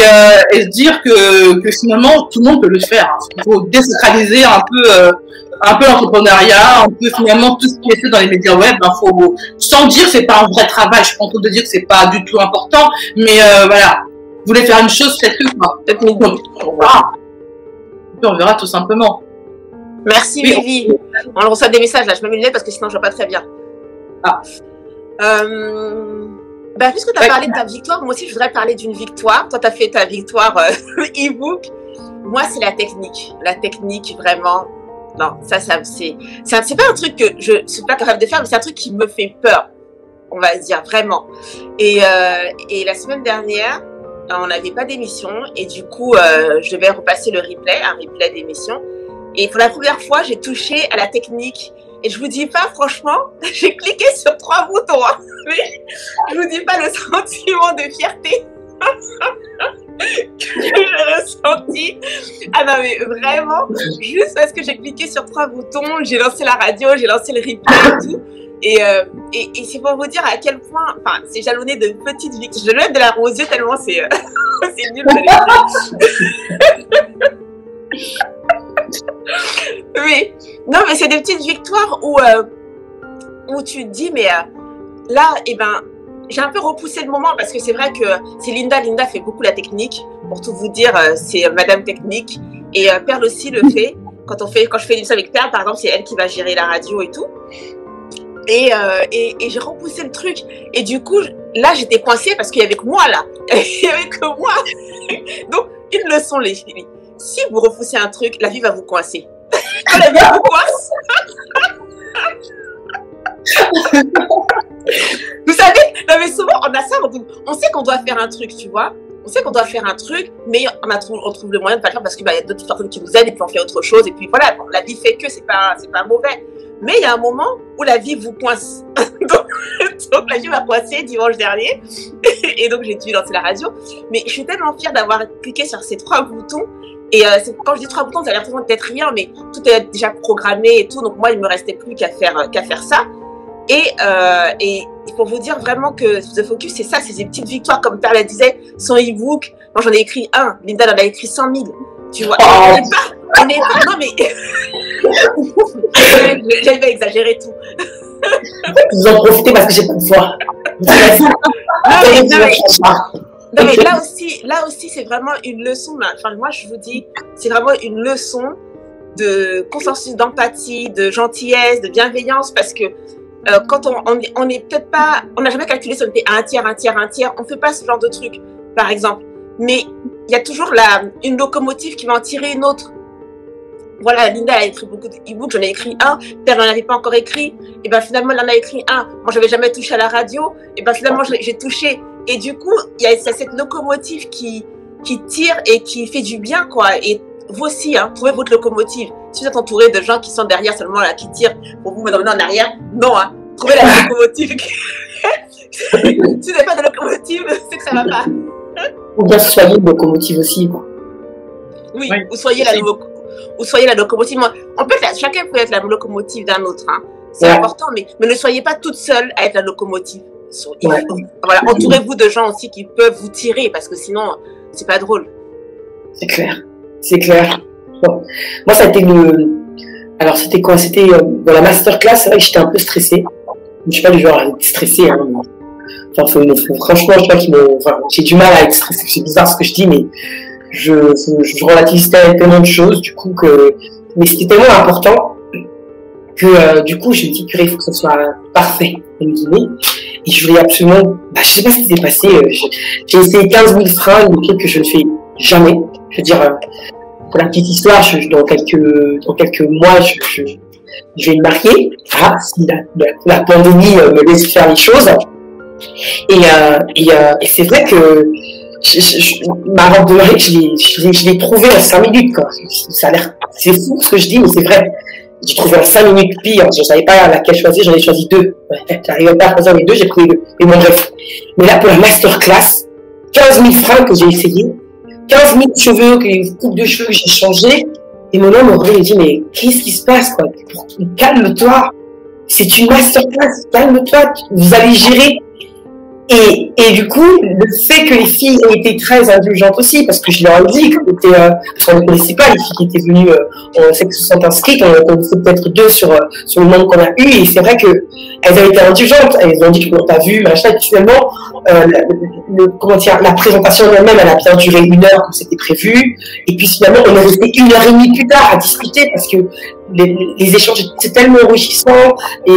se dire que finalement tout le monde peut le faire. Hein. Il faut désacraliser un peu l'entrepreneuriat, un peu finalement tout ce qui est fait dans les médias web. Ben, faut, sans dire que c'est pas un vrai travail, je suis pas en train de dire que c'est pas du tout important, mais voilà, vous voulez faire une chose, faites-le quoi. On verra tout simplement. Merci Vivi. On reçoit des messages là, je me mets le nez parce que sinon je vois pas très bien. Ah. Puisque tu as parlé de ta victoire, moi aussi je voudrais parler d'une victoire. Toi tu as fait ta victoire e-book. Moi c'est la technique. La technique vraiment. Non, ça c'est pas un truc que je suis pas capable de faire, mais c'est un truc qui me fait peur. On va se dire vraiment. Et la semaine dernière, on n'avait pas d'émission et du coup je devais repasser un replay d'émission. Et pour la première fois, j'ai touché à la technique. Et je vous dis pas, franchement, j'ai cliqué sur 3 boutons. Hein, mais je vous dis pas le sentiment de fierté que j'ai ressenti. Ah non, mais vraiment, juste parce que j'ai cliqué sur 3 boutons, j'ai lancé la radio, j'ai lancé le replay et tout. Et c'est pour vous dire à quel point, enfin, c'est jalonné de petites victoires. Je le mets de la rose aux yeux tellement c'est nul. Oui, non, mais c'est des petites victoires où tu te dis, mais là, j'ai un peu repoussé le moment parce que c'est vrai que c'est Linda. Linda fait beaucoup la technique. Pour tout vous dire, c'est Madame Technique. Et Perle aussi le fait. Quand je fais l'émission avec Perle, par exemple, c'est elle qui va gérer la radio et tout. Et j'ai repoussé le truc. Et du coup, là, j'étais coincée parce qu'il y avait que moi, là. Il y avait que moi. Donc, une leçon, les filles. Si vous repoussez un truc, la vie va vous coincer. Quand la vie vous coince. Vous savez, non mais souvent on a ça, on sait qu'on doit faire un truc, tu vois. On sait qu'on doit faire un truc, mais on trouve le moyen de pas le faire parce qu'il y a d'autres personnes qui nous aident et puis on fait autre chose. Et puis voilà, bon, la vie fait que c'est pas mauvais. Mais il y a un moment où la vie vous coince. donc la vie m'a coincée dimanche dernier. Et donc j'ai dû lancer la radio. Mais je suis tellement fière d'avoir cliqué sur ces 3 boutons. Et quand je dis 3 boutons, ça a l'impression d'être rien, mais tout est déjà programmé et tout. Donc moi, il me restait plus qu'à faire ça. Et pour vous dire vraiment que The Focus, c'est ça, c'est des petites victoires, comme Perle la disait, son e-book. Moi, j'en ai écrit 1. Linda en a écrit 100 000. Tu vois, on est pas, non mais, j'avais pas exagéré tout. Vous en profitez parce que j'ai pas de voix. Non mais là aussi, c'est vraiment une leçon. Enfin, moi, je vous dis, c'est vraiment une leçon de consensus, d'empathie, de gentillesse, de bienveillance, parce que quand on est peut-être pas, on n'a jamais calculé si on était un tiers, on fait pas ce genre de truc, par exemple. Mais il y a toujours une locomotive qui va en tirer une autre. Voilà, Linda a écrit beaucoup d'e-books, j'en ai écrit 1, Perle n'en avait pas encore écrit, et ben finalement elle en a écrit 1. Moi j'avais jamais touché à la radio, et ben finalement j'ai touché. Et du coup, il y a cette locomotive qui tire et qui fait du bien, quoi. Et vous aussi, hein, trouvez votre locomotive. Si vous êtes entouré de gens qui sont derrière seulement là, qui tirent pour vous emmener en arrière, non, hein, trouvez la locomotive. Si vous n'avez pas de locomotive, c'est que ça va pas. Ou bien soyez une locomotive aussi, quoi. Oui, ou soyez la locomotive. Chacun peut être la locomotive d'un autre, hein. C'est important, mais ne soyez pas toute seule à être la locomotive. Voilà, entourez-vous de gens aussi qui peuvent vous tirer, parce que sinon, c'est pas drôle. C'est clair. Bon. Moi, ça a été alors, c'était quoi? C'était dans la masterclass, c'est vrai que j'étais un peu stressée. Je suis pas du genre à être stressée, hein. Enfin, franchement, je crois j'ai du mal à être stressée. C'est bizarre ce que je dis, mais je relativise tellement de choses, du coup, mais c'était tellement important que, du coup, je me dis, purée, il faut que ce soit parfait, une guillemets. Et je voulais absolument, je sais pas ce qui s'est passé, j'ai essayé 15 000 freins, que je ne fais jamais. Je veux dire, pour la petite histoire, dans quelques mois, je vais me marier, si la pandémie me laisse faire les choses. Et c'est vrai que ma robe de mariée, je l'ai trouvée en 5 minutes, quoi. Ça a l'air, c'est fou ce que je dis, mais c'est vrai. J'ai trouvé en 5 minutes pire. Je ne savais pas laquelle choisir, j'en ai choisi 2. J'arrivais pas à choisir les 2, j'ai pris 2. Mais bon, bref. Mais là, pour la masterclass, 15 000 francs que j'ai essayé, 15 000 cheveux, coupe de cheveux que j'ai changé, et mon homme me dit, mais qu'est-ce qui se passe, quoi? Calme-toi. c'est une masterclass, calme-toi, vous allez gérer. Et du coup, le fait que les filles aient été très indulgentes aussi, parce que je leur ai dit parce qu'on ne connaissait pas les filles qui étaient venues, on sait que se sont inscrites, on connaissait peut-être 2 sur le nombre qu'on a eu, et c'est vrai qu'elles avaient été indulgentes, elles ont dit qu'on t'a vu, machin, et finalement, la présentation elle-même, elle a bien duré 1 heure comme c'était prévu, et puis finalement, on est resté 1h30 plus tard à discuter, parce que les échanges étaient tellement enrichissants, et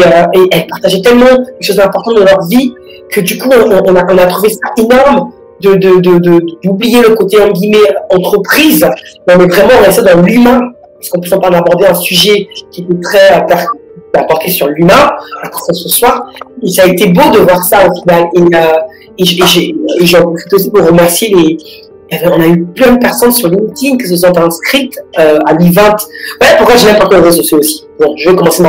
elles partageaient tellement des choses importantes de leur vie, que du coup, on a trouvé ça énorme d'oublier le côté, en guillemets, entreprise, mais on est vraiment resté dans l'humain, parce qu'en plus, on parle d'aborder un sujet qui était très porté sur l'humain, ce soir, et ça a été beau de voir ça au final, et j'en profite aussi pour remercier on a eu plein de personnes sur LinkedIn qui se sont inscrites à l'I20. Ouais, pourquoi je n'aime pas les réseaux sociaux aussi. Bon, je vais commencer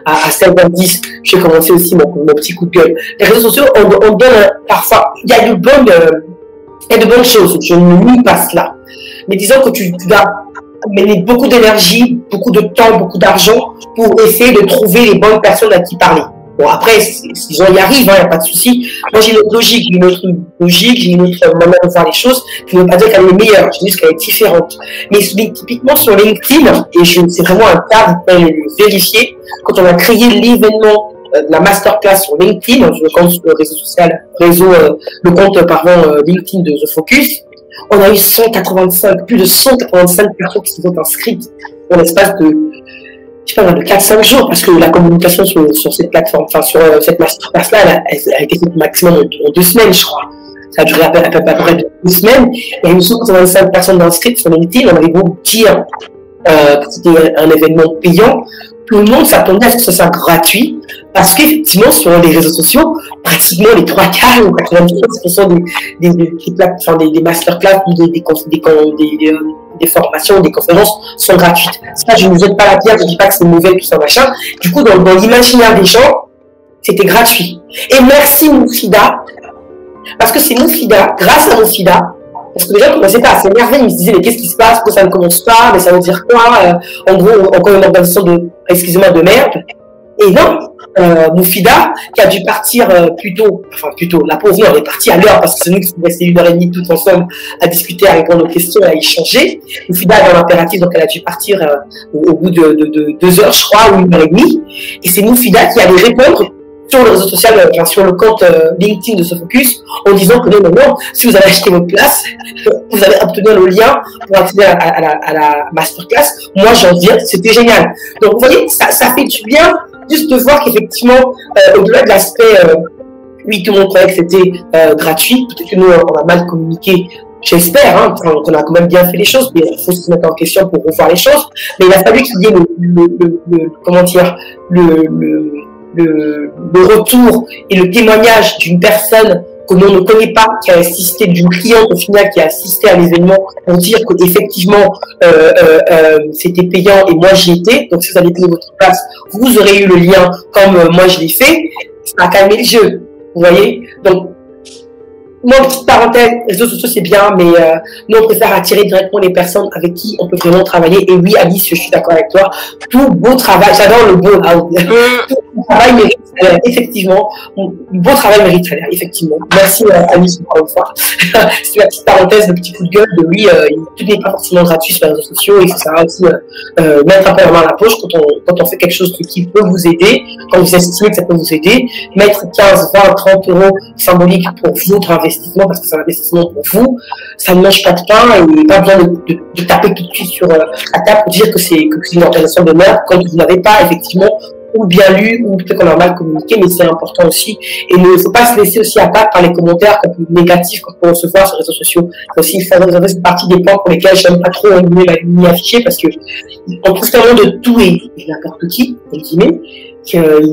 à 7h10, je vais commencer aussi mon petit coup de gueule. Les réseaux sociaux, on donne parfois, il y a de bonnes choses, je ne nie pas cela. Mais disons que tu dois mener beaucoup d'énergie, beaucoup de temps, beaucoup d'argent pour essayer de trouver les bonnes personnes à qui parler. Bon, après, si on y arrive, il n'y a pas de souci. Moi, j'ai une autre logique, j'ai une autre manière de voir les choses, qui ne veut pas dire qu'elle est meilleure, je dis juste qu'elle est différente. Mais typiquement sur LinkedIn, et c'est vraiment un cas, vous pouvez le vérifier, quand on a créé l'événement de la masterclass sur LinkedIn, le compte réseau social, le compte LinkedIn de The Focus, on a eu plus de 185 personnes qui se sont inscrites dans l'espace de 4-5 jours, parce que la communication sur cette plateforme, enfin sur cette masterclass-là, elle a été faite maximum en 2 semaines, je crois. Ça a duré à peu près 2 semaines. Il y a eu 185 personnes inscrites sur LinkedIn. On avait beau dire que c'était un événement payant. Tout le monde s'attendait à ce que ce soit gratuit, parce qu'effectivement, sur les réseaux sociaux, pratiquement les 3 quarts ou 90% des masterclass ou des formations, des conférences sont gratuites. Ça, je ne jette pas la pierre, je ne dis pas que c'est mauvais, tout ça, machin. Du coup, dans l'imaginaire des gens, c'était gratuit. Et merci Moufida, parce que c'est Moufida, grâce à Moufida, parce que les gens commençaient pas à s'énerver, ils me disaient mais qu'est-ce qui se passe, pourquoi ça ne commence pas, mais ça veut dire quoi, en gros, encore une organisation de merde. Et non, Moufida, qui a dû partir plutôt, la pauvre, elle est partie à l'heure, parce que c'est nous qui sommes restés 1h30 tous ensemble à discuter, à répondre aux questions, à échanger. Moufida avait un impératif, donc elle a dû partir au bout de 2 heures, je crois, ou 1h30. Et c'est Moufida qui allait répondre sur le réseau social, sur le compte LinkedIn de The Focus, en disant que non, si vous avez acheté votre place, vous allez obtenir le lien pour accéder à la masterclass. Moi, j'en viens, c'était génial. Donc, vous voyez, ça fait du bien juste de voir qu'effectivement, au-delà de l'aspect, oui, tout le monde croyait que c'était gratuit. Peut-être que nous, on a mal communiqué. J'espère, hein, qu'on a quand même bien fait les choses, mais il faut se mettre en question pour revoir les choses. Mais il a fallu qu'il y ait le retour et le témoignage d'une personne que l'on ne connaît pas, qui a assisté, d'une cliente au final qui a assisté à l'événement pour dire qu'effectivement c'était payant et moi j'y étais. Donc si vous allez payer votre place, vous aurez eu le lien comme moi je l'ai fait. Ça a calmé le jeu, vous voyez. Donc moi, petite parenthèse, les réseaux sociaux c'est bien, mais nous on préfère attirer directement les personnes avec qui on peut vraiment travailler. Et oui, Alice, je suis d'accord avec toi. Tout beau travail, j'adore le beau là. Tout beau travail mérite salaire, effectivement. Beau travail mérite salaire, effectivement. Merci Alice encore une fois. C'est la petite parenthèse, le petit coup de gueule de oui, tout n'est pas forcément gratuit sur les réseaux sociaux. Il faut savoir aussi mettre un peu la main à la poche quand on fait quelque chose qui peut vous aider, quand vous estimez que ça peut vous aider. Mettre 15, 20, 30 euros symboliques pour votre investissement, parce que c'est un investissement pour vous, ça ne mange pas de pain et pas besoin de taper tout de suite sur la table pour dire que c'est une organisation de merde quand vous n'avez pas effectivement ou bien lu ou peut-être qu'on a mal communiqué, mais c'est important aussi. Et il ne faut pas se laisser aussi abattre par les commentaires négatifs qu'on peut recevoir sur les réseaux sociaux. Aussi, ça fait partie des points pour lesquels je n'aime pas trop m'y afficher, parce que on trouve tellement de tout et n'importe qui, entre guillemets,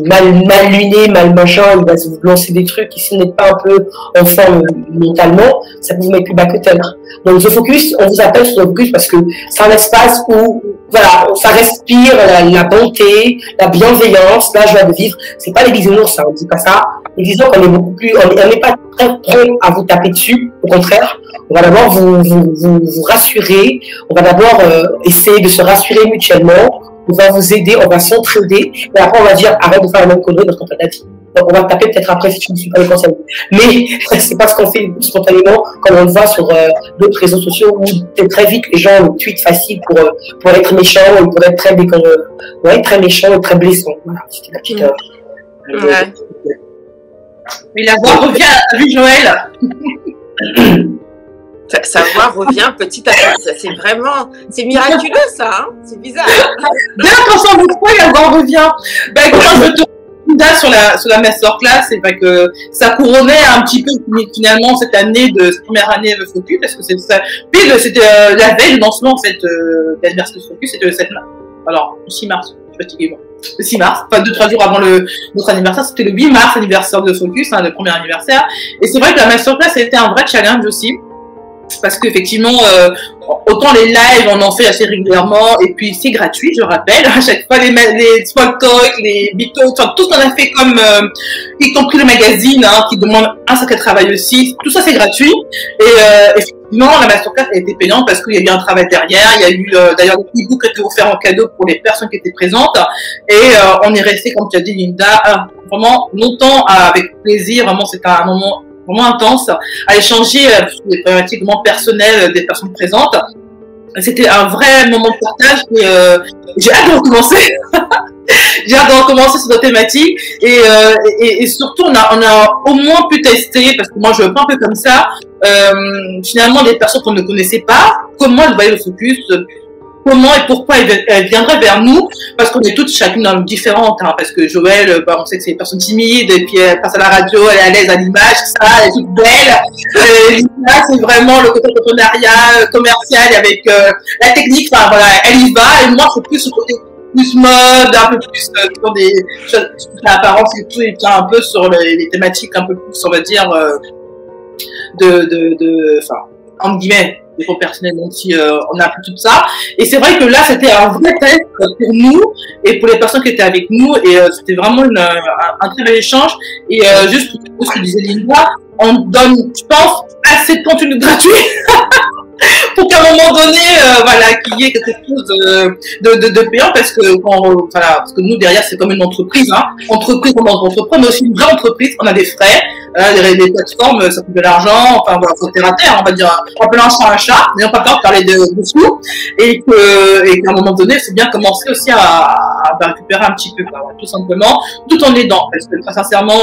mal luné, mal machin, il va vous lancer des trucs, et si vous n'êtes pas un peu en forme mentalement, ça peut vous mettre plus bas que terre. Donc The Focus, on vous appelle sur The Focus parce que c'est un espace où, voilà, ça respire la bonté, la bienveillance, la joie de vivre. C'est pas les bisounours, ça, on dit pas ça. Mais disons qu'on est beaucoup plus, on n'est pas très prêt à vous taper dessus, au contraire. On va d'abord vous rassurer, on va d'abord essayer de se rassurer mutuellement. on va vous aider, on va s'entraider, et après on va dire arrête de faire la même connerie dans ton plan d'avis. Donc on va taper peut-être après si tu ne suis pas les conseils. Mais c'est pas ce qu'on fait spontanément comme on le voit sur d'autres réseaux sociaux où très vite les gens tweetent facile pour être méchants ou pour être très méchants et très blessants. Voilà, c'était la petite. Mais la voix revient à lui, Joël. Sa voix revient petit à petit. C'est vraiment, c'est miraculeux ça. Hein, c'est bizarre. Dès qu'on s'en veut trop, la voix revient. Ben quand je te sur la masterclass, c'est vrai que ça couronnait un petit peu finalement cette année cette première année de Focus, parce que c'était la veille du lancement en fait de l'anniversaire de Focus, c'était le 7 mars. Alors, le 6 mars, je suis fatiguée moi. Le 6 mars, enfin 2-3 jours avant notre anniversaire, c'était le 8 mars anniversaire de Focus, le premier anniversaire. Et c'est vrai que la masterclass a été un vrai challenge aussi. Parce qu'effectivement, autant les lives, on en fait assez régulièrement, et puis c'est gratuit, je rappelle, à chaque fois les small talk, les big talk, enfin, tout ce qu'on a fait comme, y compris le magazine, hein, qui demande un sacré travail aussi, tout ça c'est gratuit, et effectivement, la masterclass a été payante parce qu'il y a eu un travail derrière, il y a eu d'ailleurs des e-books qui étaient offerts en cadeau pour les personnes qui étaient présentes, et on est resté, comme tu as dit Linda, vraiment longtemps avec plaisir, vraiment c'était un moment vraiment intense, à échanger sur des problématiques vraiment personnelles des personnes présentes. C'était un vrai moment de partage et j'ai hâte de recommencer. J'ai hâte de recommencer sur nos thématiques et surtout on a au moins pu tester, parce que moi je veux pas un peu comme ça, finalement des personnes qu'on ne connaissait pas, comment elles voyaient le Focus, comment et pourquoi elle viendrait vers nous, parce qu'on est toutes chacune différentes, hein, parce que Joël, on sait que c'est une personne timide, et puis elle passe à la radio, elle est à l'aise à l'image, ça, elle est toute belle. Lina, c'est vraiment le côté entrepreneuriat, commercial, avec la technique, enfin voilà, elle y va, et moi c'est plus le côté plus mode, un peu plus sur des choses, l'apparence et tout, et puis un peu sur les thématiques un peu plus, on va dire, enfin, entre guillemets, des fois personnels, donc si on a appris tout ça. Et c'est vrai que là, c'était un vrai test pour nous et pour les personnes qui étaient avec nous, et c'était vraiment un très bel échange. Et juste pour ce que disait Linda, on donne, je pense, assez de contenu gratuit pour qu'à un moment donné, voilà, qu'il y ait quelque chose de payant, parce que voilà, parce que nous derrière c'est comme une entreprise, hein, entreprise on entreprend, mais aussi une vraie entreprise, on a des frais, les plateformes ça coûte de l'argent, enfin voilà, faut terre à terre, on va dire, on peut lancer un chat, n'ayons pas peur de parler de sous, et qu'à un moment donné, c'est bien commencer aussi à récupérer un petit peu, quoi, tout simplement, tout en aidant, parce que très sincèrement,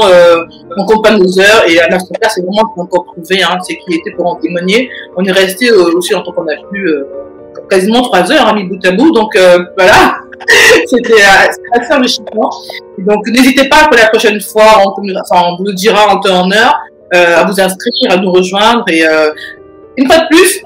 on compte pas nos heures, et à Masterclass, c'est vraiment ce qu'on peut prouver, hein, c'est qui était pour en témoigner, on est resté aussi longtemps qu'on a pu, quasiment 3 heures, hein, mis bout à bout, donc voilà. C'était assez enrichissant. Donc n'hésitez pas pour la prochaine fois, on vous le dira en temps et en heure, à vous inscrire, à nous rejoindre. Et une fois de plus,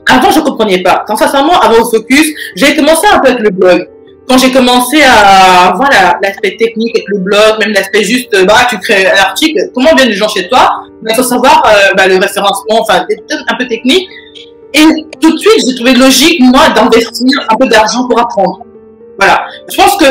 avant je ne comprenais pas. Quand sincèrement, avant le Focus, j'ai commencé un peu avec le blog. Quand j'ai commencé à voir l'aspect technique avec le blog, même l'aspect juste, tu crées un article, comment viennent les gens chez toi, il faut savoir le référencement, enfin un peu technique. Et tout de suite, j'ai trouvé logique, moi, d'investir un peu d'argent pour apprendre. Voilà. Je pense que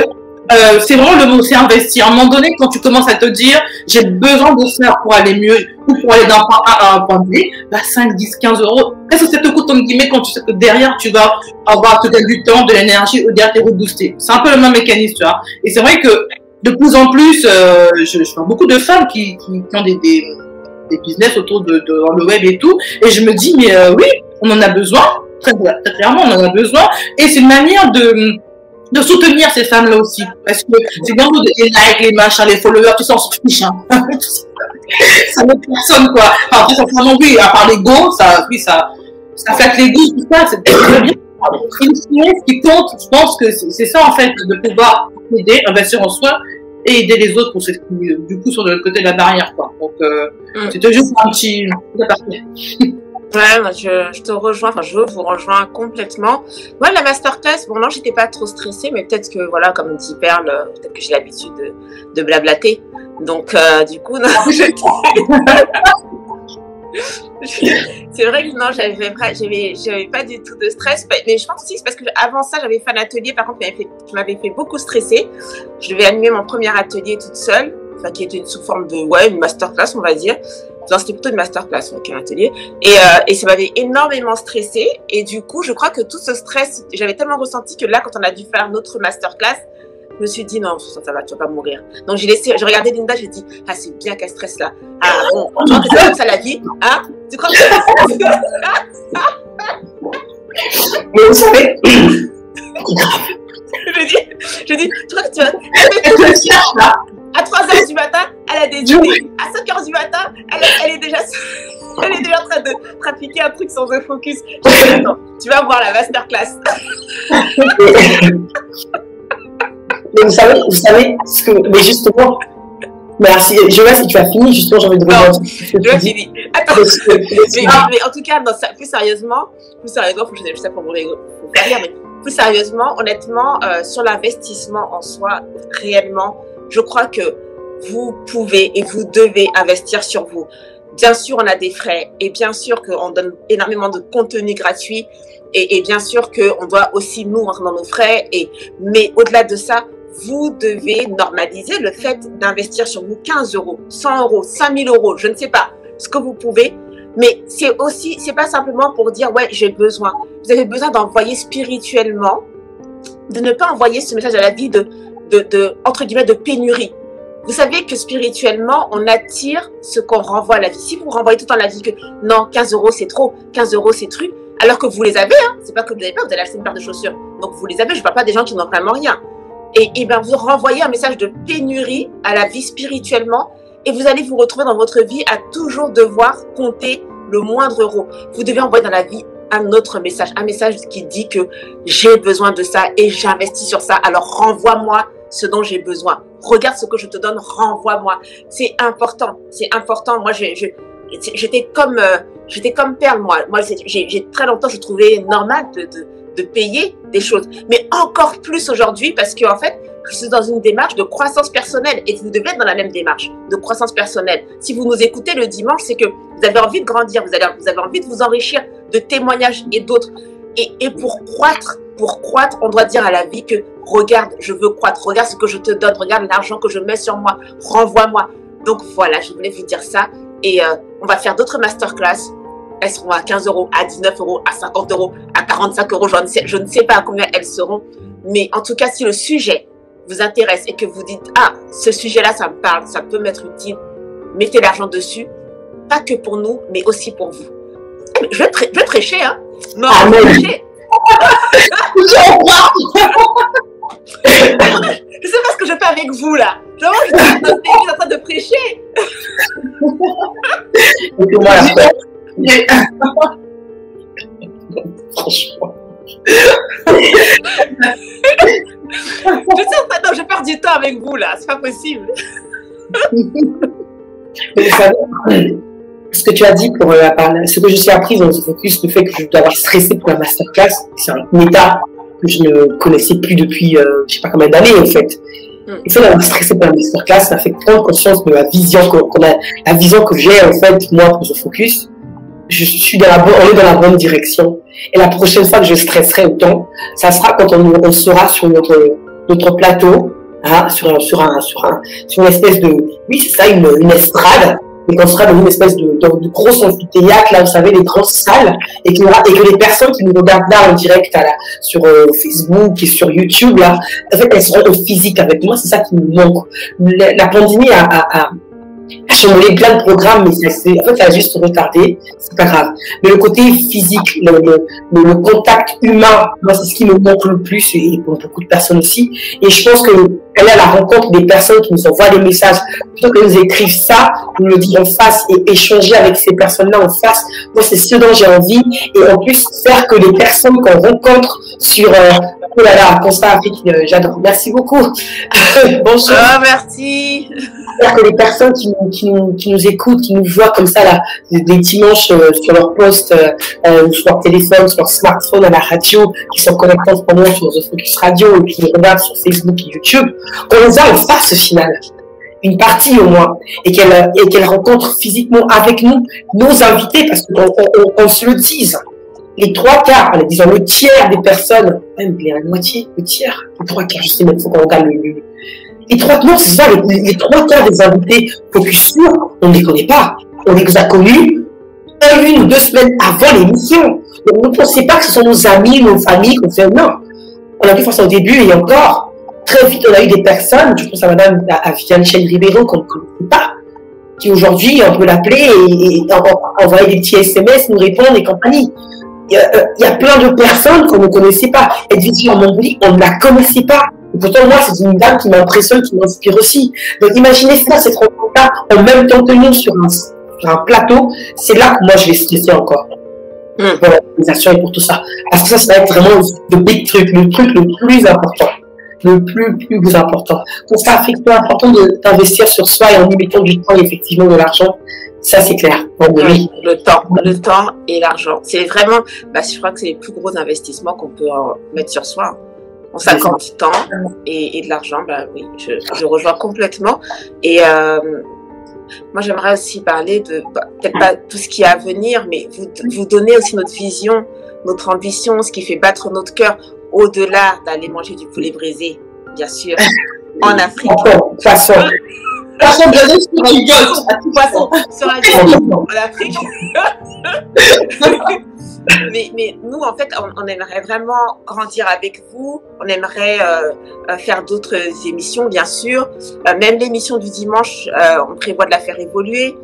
c'est vraiment le mot, c'est investir. À un moment donné, quand tu commences à te dire, j'ai besoin de faire pour aller mieux, ou pour aller d'un point A à un point B, 5, 10, 15 euros, qu'est-ce que ça te coûte, entre guillemets, quand tu sais que derrière, tu vas avoir te gagner du temps, de l'énergie, ou derrière, t'es reboosté. C'est un peu le même mécanisme, tu vois. Et c'est vrai que, de plus en plus, je vois beaucoup de femmes qui ont des business autour de le web et tout, et je me dis, mais oui, on en a besoin, très clairement, on en a besoin, et c'est une manière de soutenir ces femmes-là aussi, parce que c'est bien les likes, les machins, les followers, tout ça, on s'en fiche, hein. Ça n'aide personne, quoi. Enfin, après, sincèrement, oui, à part l'ego, ça flatte l'ego, tout ça, c'est très bien. Ce qui compte, je pense que c'est ça, en fait, de pouvoir aider, investir en soi, et aider les autres pour du coup, sur le côté de la barrière, quoi. Donc, c'était juste un petit aparté. Ouais, moi je te rejoins, enfin je vous rejoins complètement. Moi la masterclass, bon non j'étais pas trop stressée, mais peut-être que voilà, comme dit Perle, peut-être que j'ai l'habitude de blablater. Donc du coup, non, c'est vrai que non, j'avais pas du tout de stress, mais je pense aussi que c'est parce que avant ça j'avais fait un atelier, par contre qui m'avait fait beaucoup stresser. Je devais animer mon premier atelier toute seule, enfin qui était sous forme de une masterclass on va dire. Non, c'était plutôt une masterclass qu'un atelier. Et ça m'avait énormément stressée. Et du coup, je crois que tout ce stress, j'avais tellement ressenti que là, quand on a dû faire notre masterclass, je me suis dit, non, ça va, tu vas pas mourir. Donc, j'ai regardé Linda, j'ai dit, ah, c'est bien qu'elle stresse là. Ah, bon, tu crois que c'est comme ça la vie? Hein? Tu crois que Mais vous savez, je dis, tu crois que tu vas. À 3h du matin, elle a des idées. À 5h du matin, elle est déjà en train de pratiquer un truc sans The Focus. Je dis, attends, tu vas voir la masterclass. Mais vous savez ce que, mais justement, merci, Joël, si tu as fini, justement, j'ai envie de revenir. Je vais finir. Attends, mais en tout cas, non, plus sérieusement, faut que je sais pas pour faire rire, mais plus sérieusement, honnêtement, sur l'investissement en soi, réellement, je crois que vous pouvez et vous devez investir sur vous. Bien sûr, on a des frais et bien sûr qu'on donne énormément de contenu gratuit et bien sûr qu'on doit aussi nous rentrer dans nos frais. Mais au-delà de ça, vous devez normaliser le fait d'investir sur vous 15 euros, 100 euros, 5000 euros, je ne sais pas ce que vous pouvez. Mais c'est pas simplement pour dire, ouais, j'ai besoin. Vous avez besoin d'envoyer spirituellement, de ne pas envoyer ce message à la vie entre guillemets, de pénurie. Vous savez que spirituellement, on attire ce qu'on renvoie à la vie. Si vous renvoyez tout le temps à la vie que non, 15 euros c'est trop, 15 euros c'est truc, alors que vous les avez, hein, c'est pas que vous n'avez pas, vous allez acheter une paire de chaussures. Donc vous les avez, je parle pas des gens qui n'ont vraiment rien. Et bien vous renvoyez un message de pénurie à la vie spirituellement et vous allez vous retrouver dans votre vie à toujours devoir compter le moindre euro. Vous devez envoyer dans la vie un autre message, un message qui dit que j'ai besoin de ça et j'investis sur ça, alors renvoie-moi ce dont j'ai besoin. Regarde ce que je te donne, renvoie-moi. C'est important, c'est important. Moi, j'étais comme Perle, moi. Moi, j'ai très longtemps, je trouvais normal de payer des choses. Mais encore plus aujourd'hui parce que, en fait, je suis dans une démarche de croissance personnelle et vous devez être dans la même démarche de croissance personnelle. Si vous nous écoutez le dimanche, c'est que vous avez envie de grandir, vous avez envie de vous enrichir de témoignages et d'autres. Et pour croître, on doit dire à la vie que regarde, je veux croître, regarde ce que je te donne, regarde l'argent que je mets sur moi, renvoie-moi. Donc voilà, je voulais vous dire ça. Et on va faire d'autres masterclass. Elles seront à 15 euros, à 19 euros, à 50 euros, à 45 euros. Je ne sais pas à combien elles seront. Mais en tout cas, si le sujet vous intéresse et que vous dites, ah, ce sujet-là, ça me parle, ça peut m'être utile, mettez l'argent dessus. Pas que pour nous, mais aussi pour vous. Je vais prêcher, hein. Non, je vais prêcher. Je sais pas ce que je fais avec vous là. Je suis en train de prêcher. Et moi, franchement. Je perds du temps avec vous là, c'est pas possible. Vous savez, ce que tu as dit pour ce que je suis apprise dans The Focus, le fait que je dois avoir stressé pour la masterclass, c'est un état que je ne connaissais plus depuis je sais pas combien d'années en fait. Le fait d'avoir stressé pour la masterclass, ça fait prendre conscience de la vision la vision que j'ai en fait moi pour The Focus. On est dans la bonne direction. Et la prochaine fois que je stresserai autant, ça sera quand on sera sur notre plateau, hein, sur une espèce de, oui c'est ça, une estrade, et qu'on sera dans une espèce de grosse amphithéâtre, là, vous savez, les grosses salles, et que les personnes qui nous regardent là en direct sur Facebook et sur YouTube, là, en fait, elles seront au physique avec moi, c'est ça qui me manque. La pandémie a chamboulé plein de programmes, mais en fait, ça a juste retardé, c'est pas grave. Mais le côté physique, le contact humain, moi, c'est ce qui me manque le plus, et pour beaucoup de personnes aussi. Et je pense que aller à la rencontre des personnes qui nous envoient des messages, plutôt que nous écrivent ça, nous le dire en face et échanger avec ces personnes-là en face, moi, c'est ce dont j'ai envie. Et en plus, faire que les personnes qu'on rencontre sur, oh là là, Constat Afrique, j'adore. Merci beaucoup. Bonjour. Ah, merci. Faire que les personnes qui nous écoutent, qui nous voient comme ça, là, des dimanches sur leur poste, sur leur téléphone, sur leur smartphone, à la radio, qui sont connectés en ce moment sur The Focus Radio, et qui nous regardent sur Facebook et YouTube, qu'on les a en face au final. Une partie au moins. Et qu'elles rencontrent physiquement avec nous, nos invités, parce qu'on se le dise. Les 3/4, disons le tiers des personnes, même la moitié, le tiers, les 3/4, je sais même, il faut qu'on regarde les 3/4, non, c'est ça, les 3/4 des invités Focus Sur, on ne les connaît pas. on les a connus 1 ou 2 semaines avant l'émission. Donc, ne pensez pas que ce sont nos amis, nos familles qu'on fait. Non. On a pu faire ça au début et encore, très vite, on a eu des personnes, je pense à madame, à Viviane Ribeiro, qu'on ne connaît pas, qui aujourd'hui, on peut l'appeler et envoyer des petits SMS, nous répondre et compagnie. Il y a plein de personnes qu'on ne connaissait pas. Edwige Montgouli, on ne la connaissait pas. Et pourtant, moi, c'est une dame qui m'impressionne, qui m'inspire aussi. Donc, imaginez ça, cette rencontre-là, en même temps que nous, sur un plateau. C'est là que moi, je vais stresser encore. Pour l'organisation et pour tout ça. Parce que ça va être vraiment le big truc, le truc le plus important. Le plus important. Donc, ça fait que c'est important d'investir sur soi et en y mettant du temps et effectivement de l'argent. Ça, c'est clair. Oui, le temps et l'argent. C'est vraiment, je crois que c'est les plus gros investissements qu'on peut mettre sur soi. On s'accorde du temps et de l'argent. Oui, je rejoins complètement. Et moi, j'aimerais aussi parler de, peut-être pas tout ce qui est à venir, mais vous donner aussi notre vision, notre ambition, ce qui fait battre notre cœur, au-delà d'aller manger du poulet brisé, bien sûr, en Afrique. Poisson brisé sur un gosse. Poisson sur un gosse en Afrique. mais nous, en fait, on aimerait vraiment grandir avec vous. On aimerait faire d'autres émissions, bien sûr. Même l'émission du dimanche, on prévoit de la faire évoluer.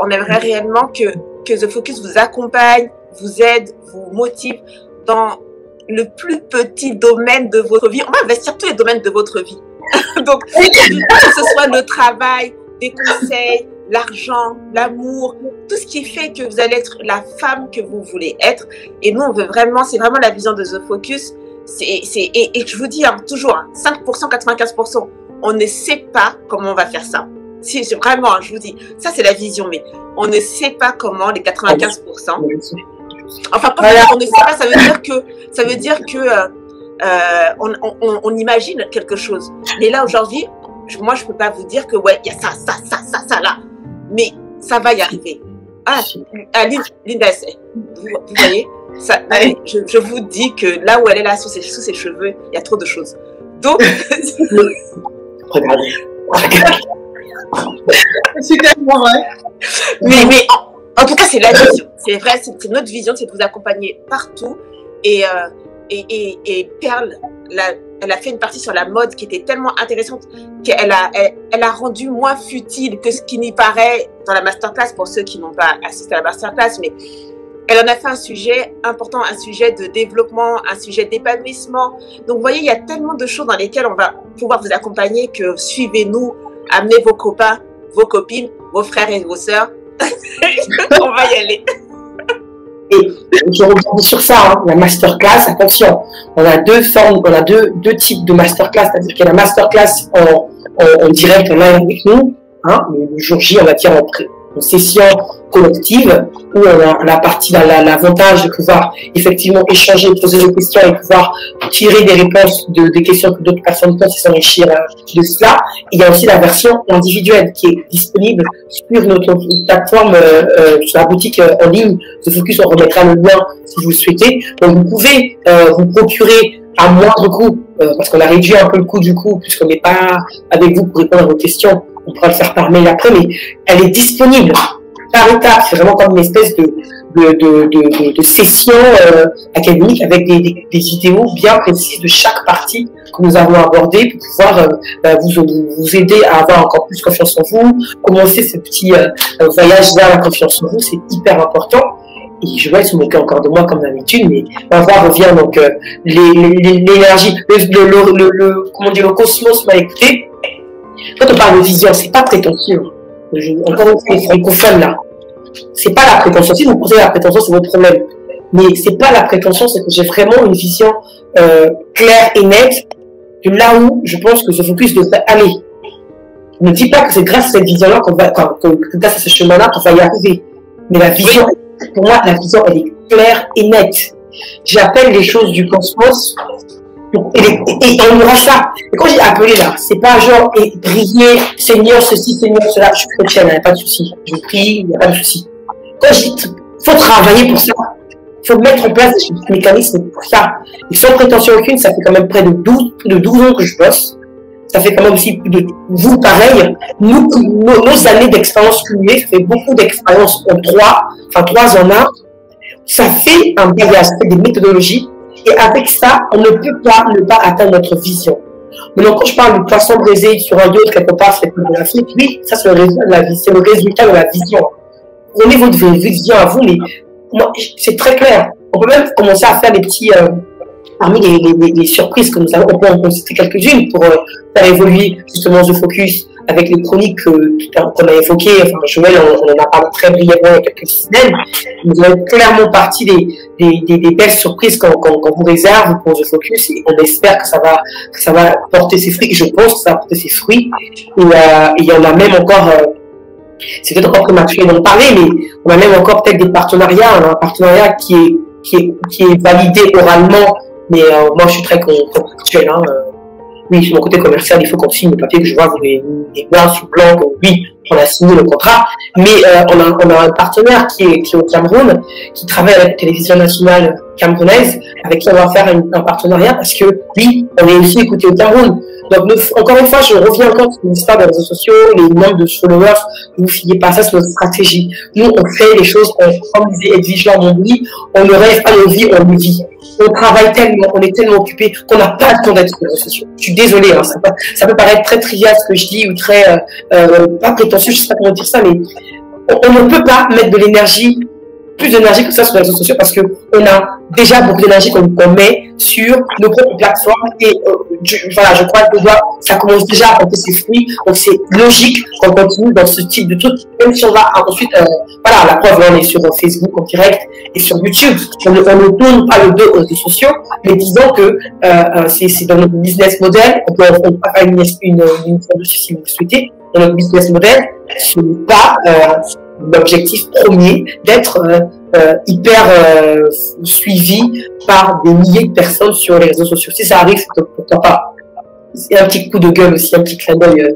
On aimerait réellement que The Focus vous accompagne, vous aide, vous motive dans le plus petit domaine de votre vie. On va investir tous les domaines de votre vie. Donc, que ce soit le travail, des conseils, l'argent, l'amour, tout ce qui fait que vous allez être la femme que vous voulez être. Et nous, on veut vraiment, c'est vraiment la vision de The Focus. Et je vous dis toujours, 5%, 95%, on ne sait pas comment on va faire ça. Si, vraiment, je vous dis, ça c'est la vision, mais on ne sait pas comment les 95%. Enfin, on ne sait pas, ça veut dire que on imagine quelque chose. Mais là, aujourd'hui, moi, je peux pas vous dire que, ouais, il y a ça, là. Mais ça va y arriver. Linda, vous voyez, ça, je vous dis que là où elle est là, sous ses cheveux, il y a trop de choses. Donc, regardez. C'est tellement vrai. Mais en tout cas, c'est la vision. C'est vrai, c'est notre vision, c'est de vous accompagner partout. Et Perle, elle a fait une partie sur la mode qui était tellement intéressante qu'elle a rendu moins futile que ce qui n'y paraît dans la masterclass, pour ceux qui n'ont pas assisté à la masterclass, mais elle en a fait un sujet important, un sujet de développement, un sujet d'épanouissement. Donc, vous voyez, il y a tellement de choses dans lesquelles on va pouvoir vous accompagner que suivez-nous, amenez vos copains, vos copines, vos frères et vos sœurs. On va y aller. Et je rebondis sur ça, hein, la masterclass, attention, on a deux formes, on a deux types de masterclass, c'est-à-dire qu'il y a la masterclass en direct, en live avec nous, hein, le jour J, on va dire en session collective, où on a la partie, l'avantage de pouvoir effectivement échanger, poser des questions et pouvoir tirer des réponses des questions que d'autres personnes posent et s'enrichir de cela. Et il y a aussi la version individuelle qui est disponible sur notre plateforme, sur la boutique en ligne. The Focus, on remettra le lien si vous le souhaitez. Donc vous pouvez vous procurer à moindre coût, parce qu'on a réduit un peu le coût du coup, puisqu'on n'est pas avec vous pour répondre à vos questions. On pourra le faire par mail après, mais elle est disponible par étapes. C'est vraiment comme une espèce de session académique avec des vidéos bien précises de chaque partie que nous avons abordée pour pouvoir vous aider à avoir encore plus confiance en vous, commencer ce petit voyage vers la confiance en vous. C'est hyper important. Et je vois, ils se moquent encore de moi comme d'habitude, mais on va voir, revient donc l'énergie, comment dire, le cosmos m'a écouté. Quand on parle de vision, c'est pas prétentieux. Encore une fois, les francophones là, c'est pas la prétention. Si vous posez la prétention, c'est votre problème. Mais c'est pas la prétention, c'est que j'ai vraiment une vision claire et nette de là où je pense que ce focus devrait aller. Ne dis pas que c'est grâce à cette vision-là que grâce à ce chemin-là qu'on va y arriver. Mais la vision, pour moi, la vision, elle est claire et nette. J'appelle les choses du cosmos. Et on aura ça. Et quand j'ai appelé là, c'est pas genre briller, Seigneur ceci, Seigneur cela. Je suis chrétienne, il n'y a pas de souci. Je prie, il n'y a pas de souci. Quand je dis, faut travailler pour ça. Il faut mettre en place des mécanismes pour ça. Et sans prétention aucune, ça fait quand même près de 12 ans que je bosse. Ça fait quand même aussi plus de vous pareil. Nous, nos années d'expérience cumulées, ça fait beaucoup d'expérience en 3 en 1. Ça fait un bagage, ça fait des méthodologies. Et avec ça, on ne peut pas ne pas atteindre notre vision. Maintenant, quand je parle de poisson braisé sur un yacht quelque part, c'est de l'Afrique, oui, ça c'est le résultat de la vie, c'est le résultat de la vision. Prenez votre vision à vous, mais c'est très clair. On peut même commencer à faire des petits, parmi les surprises que nous avons, on peut en citer quelques-unes pour faire évoluer justement The Focus avec les chroniques qu'on a évoquées. Enfin, Joël, on en a parlé très brièvement il y a quelques semaines. Vous avez clairement partie des belles surprises qu'on vous réserve pour The Focus, et on espère que ça va porter ses fruits. Et je pense que ça va porter ses fruits. Et il y en a même encore, c'est peut-être encore prématuré d'en parler, mais on a même encore peut-être des partenariats. On a un partenariat qui est validé oralement, mais moi je suis très contractuel. Oui, sur mon côté commercial, il faut qu'on signe le papier que je vois, vous les blancs sur blanc, que oui, on a signé le contrat. Mais on a un partenaire qui est au Cameroun, qui travaille avec la télévision nationale camerounaise, avec qui on va faire un partenariat, parce que oui, on est aussi écouté au Cameroun. Donc, encore une fois, je reviens encore sur l'histoire des réseaux sociaux, les nombres de followers, vous ne fiez pas, ça c'est notre stratégie. Nous, on fait les choses, comme disait Edwige Lambon-Louis, on ne rêve pas nos vies, on le vit. On travaille tellement, on est tellement occupé qu'on n'a pas le temps d'être sur les réseaux sociaux. Je suis désolée, hein, ça peut paraître très trivial ce que je dis, ou très, pas prétentieux, je sais pas comment dire ça, mais on ne peut pas mettre de l'énergie, plus d'énergie que ça sur les réseaux sociaux, parce que on a déjà beaucoup d'énergie qu'on met sur nos propres plateformes, et voilà, je crois que ça commence déjà à porter ses fruits, donc c'est logique qu'on continue dans ce type de truc, même si on va ensuite, voilà, la preuve, là, on est sur Facebook en direct et sur YouTube, on ne tourne pas le dos aux réseaux sociaux, mais disons que c'est dans notre business model, on peut faire une dessus si vous le souhaitez, dans notre business model, ce n'est pas l'objectif premier d'être hyper suivi par des milliers de personnes sur les réseaux sociaux. Si ça arrive, pourquoi pas. C'est un petit coup de gueule aussi, un petit clin d'œil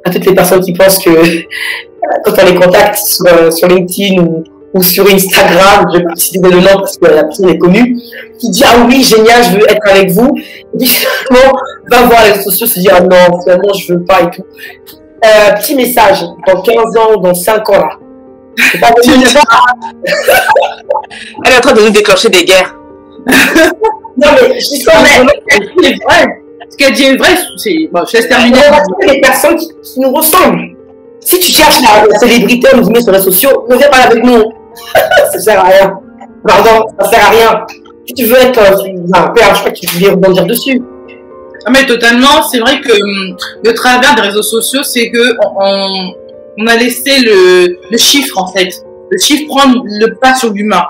à toutes les personnes qui pensent que quand on les contacte sur LinkedIn ou sur Instagram, je vais pas citer le nom parce que la personne est connue, qui dit ah oui, génial, je veux être avec vous, et puis finalement va voir les réseaux sociaux, se dit ah non, finalement je veux pas et tout. Petit message, dans 15 ans, dans 5 ans là, elle est en train de nous déclencher des guerres. Non, mais je dis ça, mais c'est vrai. Ce qu'elle dit est vrai, c'est. Bon, je laisse terminer. On va trouver des personnes qui nous ressemblent. Si tu cherches la célébrité, on nous met sur les réseaux sociaux, ne viens pas avec nous. Ça sert à rien. Pardon, ça sert à rien. Si tu veux être. Je crois que tu voulais rebondir dessus. Ah, mais totalement, c'est vrai que le travers des réseaux sociaux, c'est que on a laissé le chiffre, en fait. Le chiffre prend le pas sur l'humain.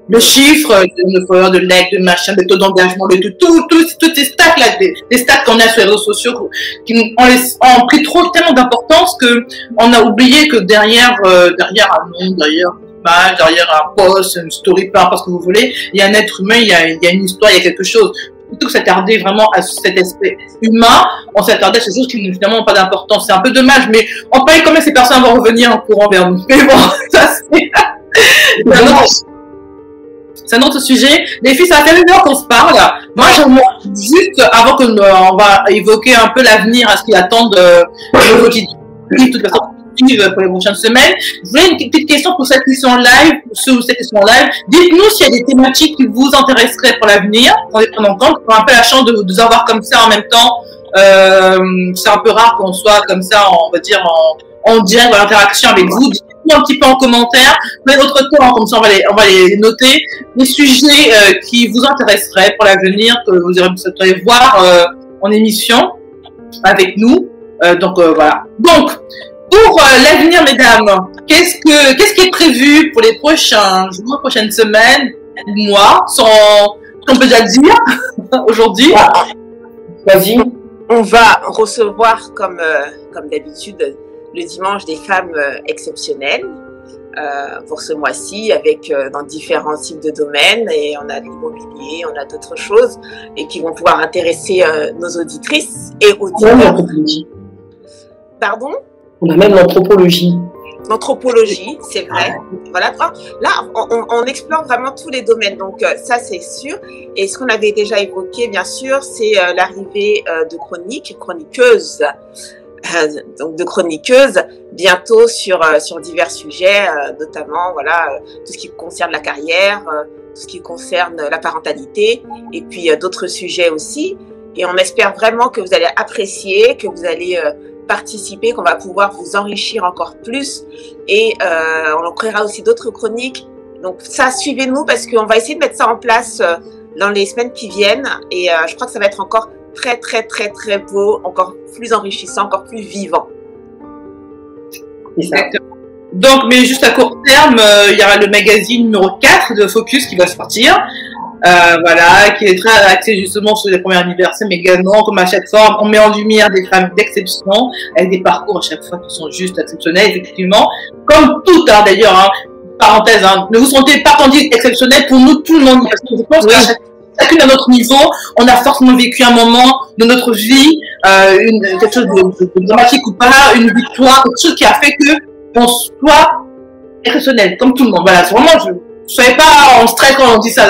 Le chiffre de followers, de likes, de machin, de taux d'engagement, de toutes ces stats là, des stats qu'on a sur les réseaux sociaux, qui ont pris tellement d'importance que on a oublié que derrière un nom, derrière une image, derrière un post, une story, peu importe ce que vous voulez, il y a un être humain, il y a une histoire, il y a quelque chose. Plutôt que s'attarder vraiment à cet aspect humain, on s'attardait à ces choses qui finalement n'ont pas d'importance. C'est un peu dommage, mais on paye quand même ces personnes vont revenir en courant vers nous. Mais bon, ça c'est un autre sujet. Les filles, ça fait une heure qu'on se parle. Moi, j'aimerais juste, avant qu'on va évoquer un peu l'avenir, à ce qu'ils attendent de quotidien, de toute façon, pour les prochaines semaines. Je voulais une petite question pour celles qui sont en live, pour ceux ou celles qui sont en live. Dites-nous s'il y a des thématiques qui vous intéresseraient pour l'avenir, qu'on les prenne en compte, qu'on a un peu la chance de vous avoir comme ça en même temps. C'est un peu rare qu'on soit comme ça, on va dire, en direct, dans l'interaction avec vous. Dites-nous un petit peu en commentaire. Mais d'autres temps, comme ça, on va les noter. Les sujets qui vous intéresseraient pour l'avenir, que vous aimeriez voir en émission avec nous. Donc, voilà. Donc, pour l'avenir, mesdames, qu'est-ce qui est prévu pour les prochains jours, prochaines semaines, mois, sans qu'on peut déjà dire aujourd'hui? Vas-y. On va recevoir, comme d'habitude, le dimanche, des femmes exceptionnelles pour ce mois-ci, avec dans différents types de domaines. Et on a l'immobilier, on a d'autres choses, et qui vont pouvoir intéresser nos auditrices et auditeurs. Pardon? On a même l'anthropologie. l'anthropologie, c'est vrai. Voilà, là, on explore vraiment tous les domaines, donc ça, c'est sûr. Et ce qu'on avait déjà évoqué, bien sûr, c'est l'arrivée de chroniqueuses, donc de chroniqueuses, bientôt sur divers sujets, notamment, voilà, tout ce qui concerne la carrière, tout ce qui concerne la parentalité, et puis d'autres sujets aussi. Et on espère vraiment que vous allez apprécier, que vous allez participer, qu'on va pouvoir vous enrichir encore plus. Et on créera aussi d'autres chroniques. Donc ça, suivez-nous parce qu'on va essayer de mettre ça en place dans les semaines qui viennent. Et je crois que ça va être encore très, très, très, très beau, encore plus enrichissant, encore plus vivant. Exactement. Donc, mais juste à court terme, il y aura le magazine numéro 4 de Focus qui va sortir. Voilà, qui est très axé justement sur les premiers anniversaires, mais également, comme à chaque fois, on met en lumière des femmes d'exception, avec des parcours à chaque fois qui sont juste exceptionnels, effectivement. Comme tout, hein, d'ailleurs, hein, parenthèse, hein, ne vous sentez pas tendu exceptionnel pour nous, tout le monde, parce que je pense que chacune à notre niveau, on a forcément vécu un moment de notre vie, quelque chose de dramatique ou pas, une victoire, quelque chose qui a fait que on soit exceptionnel, comme tout le monde. Voilà, c'est vraiment, soyez pas en stress quand on dit ça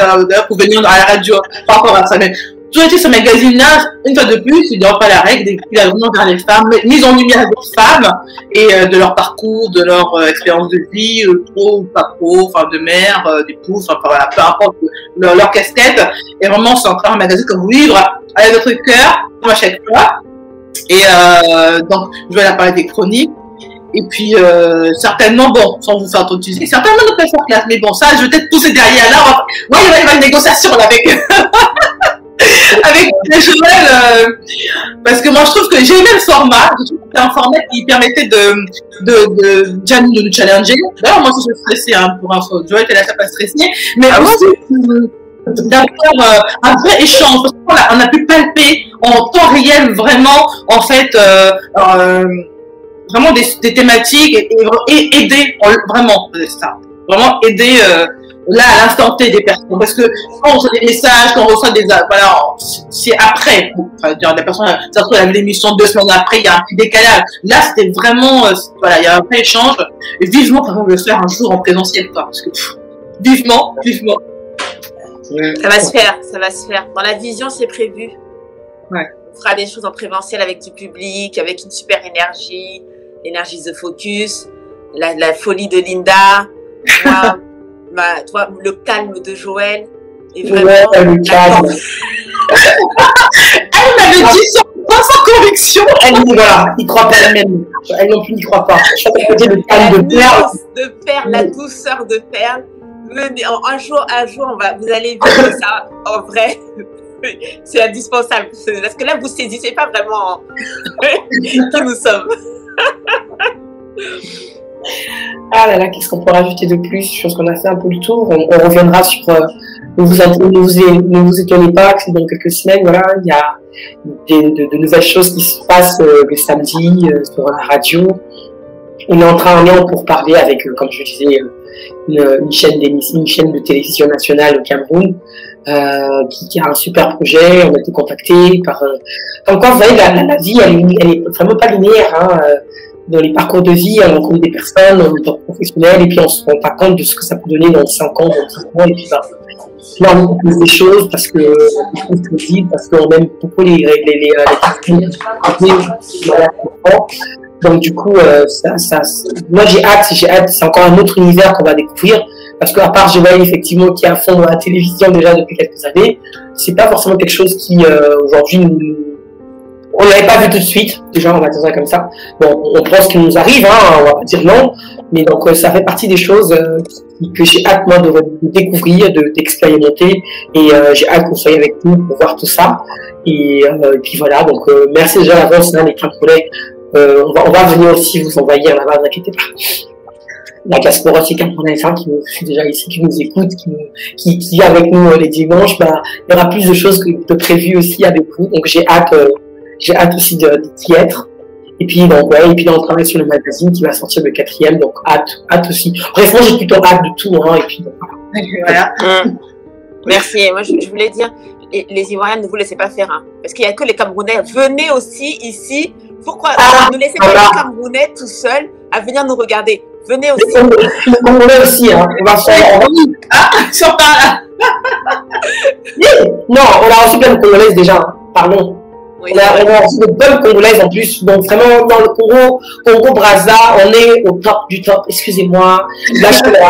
pour venir à la radio par rapport à ça. Mais toujours été ce magazine-là, une fois de plus, il n'aura pas la règle, il a vraiment vers les femmes, mise en lumière des femmes et de leur parcours, de leur expérience de vie, pro ou pas pro, enfin de mère, d'épouse, enfin voilà, peu importe leur casquette. Et vraiment, c'est encore un magazine comme vous livre à notre cœur, comme à chaque fois. Et donc, je vais la parler des chroniques. Et puis, certainement, bon, sans vous faire trop de musique, certainement notre masterclass, mais bon, ça, je vais peut-être pousser derrière là. Moi, il va y avoir une négociation là, avec, avec Joël, parce que moi, je trouve que j'ai aimé le format. Je trouve que c'est un format qui permettait de nous challenger. D'ailleurs, moi, je suis stressée, hein, pour info. Joël était là, ça pas stressé. Mais aussi, d'avoir un vrai échange. Parce qu'on a pu palper en temps réel, vraiment, en fait, vraiment des thématiques et aider vraiment ça, vraiment aider là à l'instant T des personnes, parce que quand on reçoit des messages, quand on reçoit des voilà, c'est après, enfin des personnes, ça se trouve la l'émission 2 semaines après, il y a un petit décalage. Là c'était vraiment voilà, il y a un vrai échange et vivement qu'on va le faire un jour en présentiel quoi, parce que vivement. Ça va se faire. Dans la vision c'est prévu. Ouais. On fera des choses en présentiel avec du public, avec une super énergie. L'énergie The Focus, la folie de Linda, toi, le calme de Joël, et vraiment, le calme. Elle m'avait dit sans conviction. Elle dit voilà, il croit pas elle-même. Elle non plus n'y croit pas. Le calme de perle, la douceur de perle. Venez, un jour, vous allez vivre ça en vrai. C'est indispensable. Parce que là, vous saisissez pas vraiment qui nous sommes. Ah là là, qu'est-ce qu'on peut rajouter de plus? Je pense qu'on a fait un peu le tour. On reviendra sur. Ne vous étonnez pas que dans quelques semaines, voilà, il y a de nouvelles choses qui se passent le samedi sur la radio. On est en pour parler avec, comme je disais, une chaîne de télévision nationale au Cameroun qui a un super projet. On a été contacté par. Comme quoi, vous voyez, la vie, elle est vraiment pas linéaire. Hein, dans les parcours de vie, on rencontre des personnes, on est professionnel, et puis on se rend pas compte de ce que ça peut donner dans 5 ans, dans 10 ans, et puis là, on propose des choses parce que les choses possibles, parce qu'on aime beaucoup les donc du coup, moi j'ai hâte, c'est encore un autre univers qu'on va découvrir, parce qu'à part Joël, effectivement, qui est à fond dans la télévision déjà depuis quelques années, c'est pas forcément quelque chose qui, aujourd'hui, on l'avait pas vu tout de suite, déjà on va dire ça comme ça. Bon, on pense qu'il nous arrive, hein, on va pas dire non, mais donc ça fait partie des choses que j'ai hâte moi de découvrir, d'expérimenter, et j'ai hâte que vous soyez avec nous pour voir tout ça. Et puis voilà, donc merci déjà à l'avance, hein, les 15 collègues. On va venir aussi vous envoyer à la base, n'inquiétez pas. La diaspora aussi camerounaise, hein, qui est déjà ici, qui nous écoute, qui vient avec nous les dimanches, bah, il y aura plus de choses de prévues aussi avec vous, donc j'ai hâte aussi d'y être. Et puis, donc, ouais, et puis, on travaille sur le magazine qui va sortir le 4e, donc hâte aussi. Bref, moi, j'ai plutôt hâte de tout, hein, et puis, donc, voilà. Merci. Moi, je voulais dire, les Ivoiriens, ne vous laissez pas faire, hein, parce qu'il n'y a que les Camerounais. Venez aussi ici. Pourquoi ne laissez pas les Camerounais tout seuls à venir nous regarder? Venez aussi. Le Congolais aussi, hein. On va faire. Ah, sur par Non, on a reçu plein de Congolaises déjà, hein. Pardon. Oui, On a reçu de bonnes Congolaises en plus. Donc vraiment, dans le Congo Brazza, on est au top du top. Excusez-moi. Là, je suis là.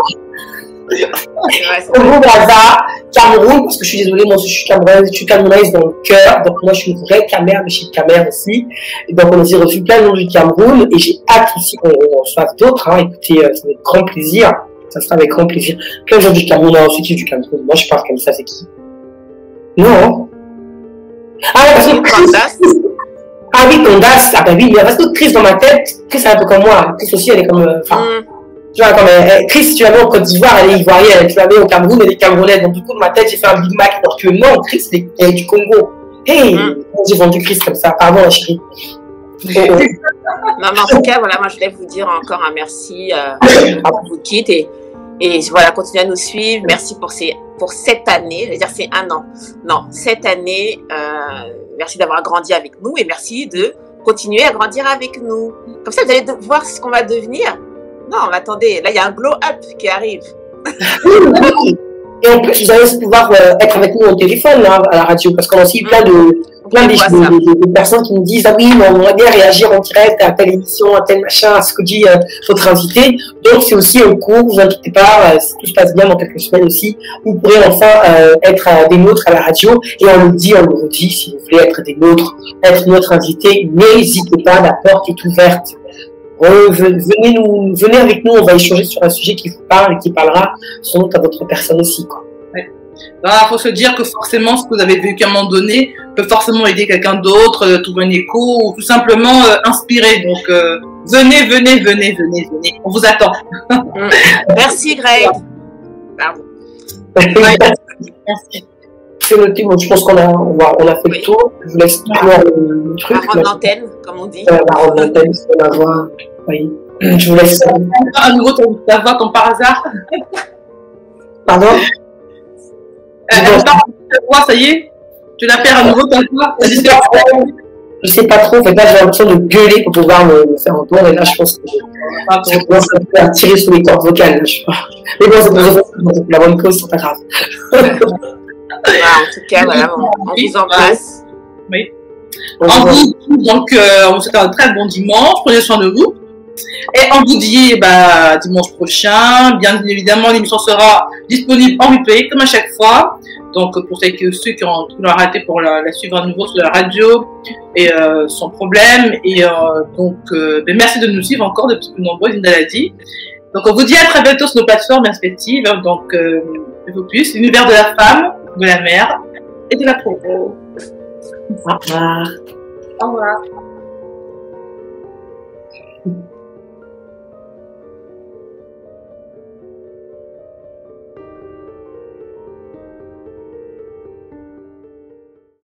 Congo Brazza, Cameroun, parce que je suis désolée, moi aussi je suis camerounaise dans le cœur. Donc moi je suis une vraie camère, mais je suis camère aussi. Et donc on a aussi reçu plein de noms du Cameroun. Et j'ai hâte aussi qu'on reçoive d'autres. Hein. Écoutez, ça va être grand plaisir. Ça sera avec grand plaisir. Plein de gens du Cameroun, on a reçu qui du Cameroun. Moi je parle comme ça, c'est qui? Non. Ah, parce que Chris. Ah oui, Tondas. Ah ben oui, mais parce que Chris dans ma tête, Chris est un peu comme moi. Chris aussi, elle est comme. Tu vois, comme Chris, tu l'avais en Côte d'Ivoire, elle est ivoirienne. Tu l'avais au Cameroun, elle est camerounaise. Donc du coup, dans ma tête, j'ai fait un Big Mac. Alors que non, Chris, elle est du Congo. Hey, j'ai vendu Chris comme ça. Pardon, la chérie. Non, mais en tout cas, voilà, moi je voulais vous dire encore un merci pour vous quitte et voilà, continuez à nous suivre. Merci pour cette année. Je vais dire c'est un an. Non, cette année. Merci d'avoir grandi avec nous et merci de continuer à grandir avec nous. Comme ça, vous allez voir ce qu'on va devenir. Non, mais attendez, là il y a un glow-up qui arrive. Et en plus, vous allez aussi pouvoir être avec nous au téléphone hein, à la radio parce qu'on a aussi plein de personnes qui nous disent ah oui, mais on aimerait bien réagir en direct à telle émission, à tel machin, à ce que dit votre invité. Donc c'est aussi un cours, vous inquiétez pas, si tout se passe bien dans quelques semaines aussi, vous pourrez enfin être des nôtres à la radio et on le redit, si vous voulez être des nôtres, être notre invité, n'hésitez pas, la porte est ouverte. Venez avec nous, on va échanger sur un sujet qui vous parle et qui parlera sans doute à votre personne aussi. Il faut se dire que forcément, ce que vous avez vécu à un moment donné peut forcément aider quelqu'un d'autre, trouver un écho ou tout simplement inspirer. Donc, venez. On vous attend. Merci, Greg. Pardon. Merci. C'est noté, bon, je pense qu'on a fait le tour. Je vous laisse le truc. La ronde d'antenne, comme on dit. La ronde d'antenne, c'est la voix. Oui. Je vous laisse. À nouveau ta voix comme par hasard. Pardon? Ça y est? Tu la perds à nouveau ta voix? Je sais pas trop, en fait, là j'ai l'impression de gueuler pour pouvoir me faire entendre et là je pense que ça commence à tirer sur les cordes vocales. Là, je sais pas. Mais bon, c'est la bonne cause, c'est pas grave. En tout cas, voilà, on vous embrasse. Oui. On vous dit donc, on vous souhaite un très bon dimanche, prenez soin de vous. Et on vous dit dimanche prochain, bien évidemment, l'émission sera disponible en replay, comme à chaque fois. Donc, pour ceux qui ont raté pour la suivre à nouveau sur la radio, et sans problème. Et donc, merci de nous suivre encore de plus nombreux, Linda l'a dit. Donc, on vous dit à très bientôt sur nos plateformes respectives. Donc, Evopus, l'univers de la femme, de la mère et de la pro. Au revoir. Au revoir.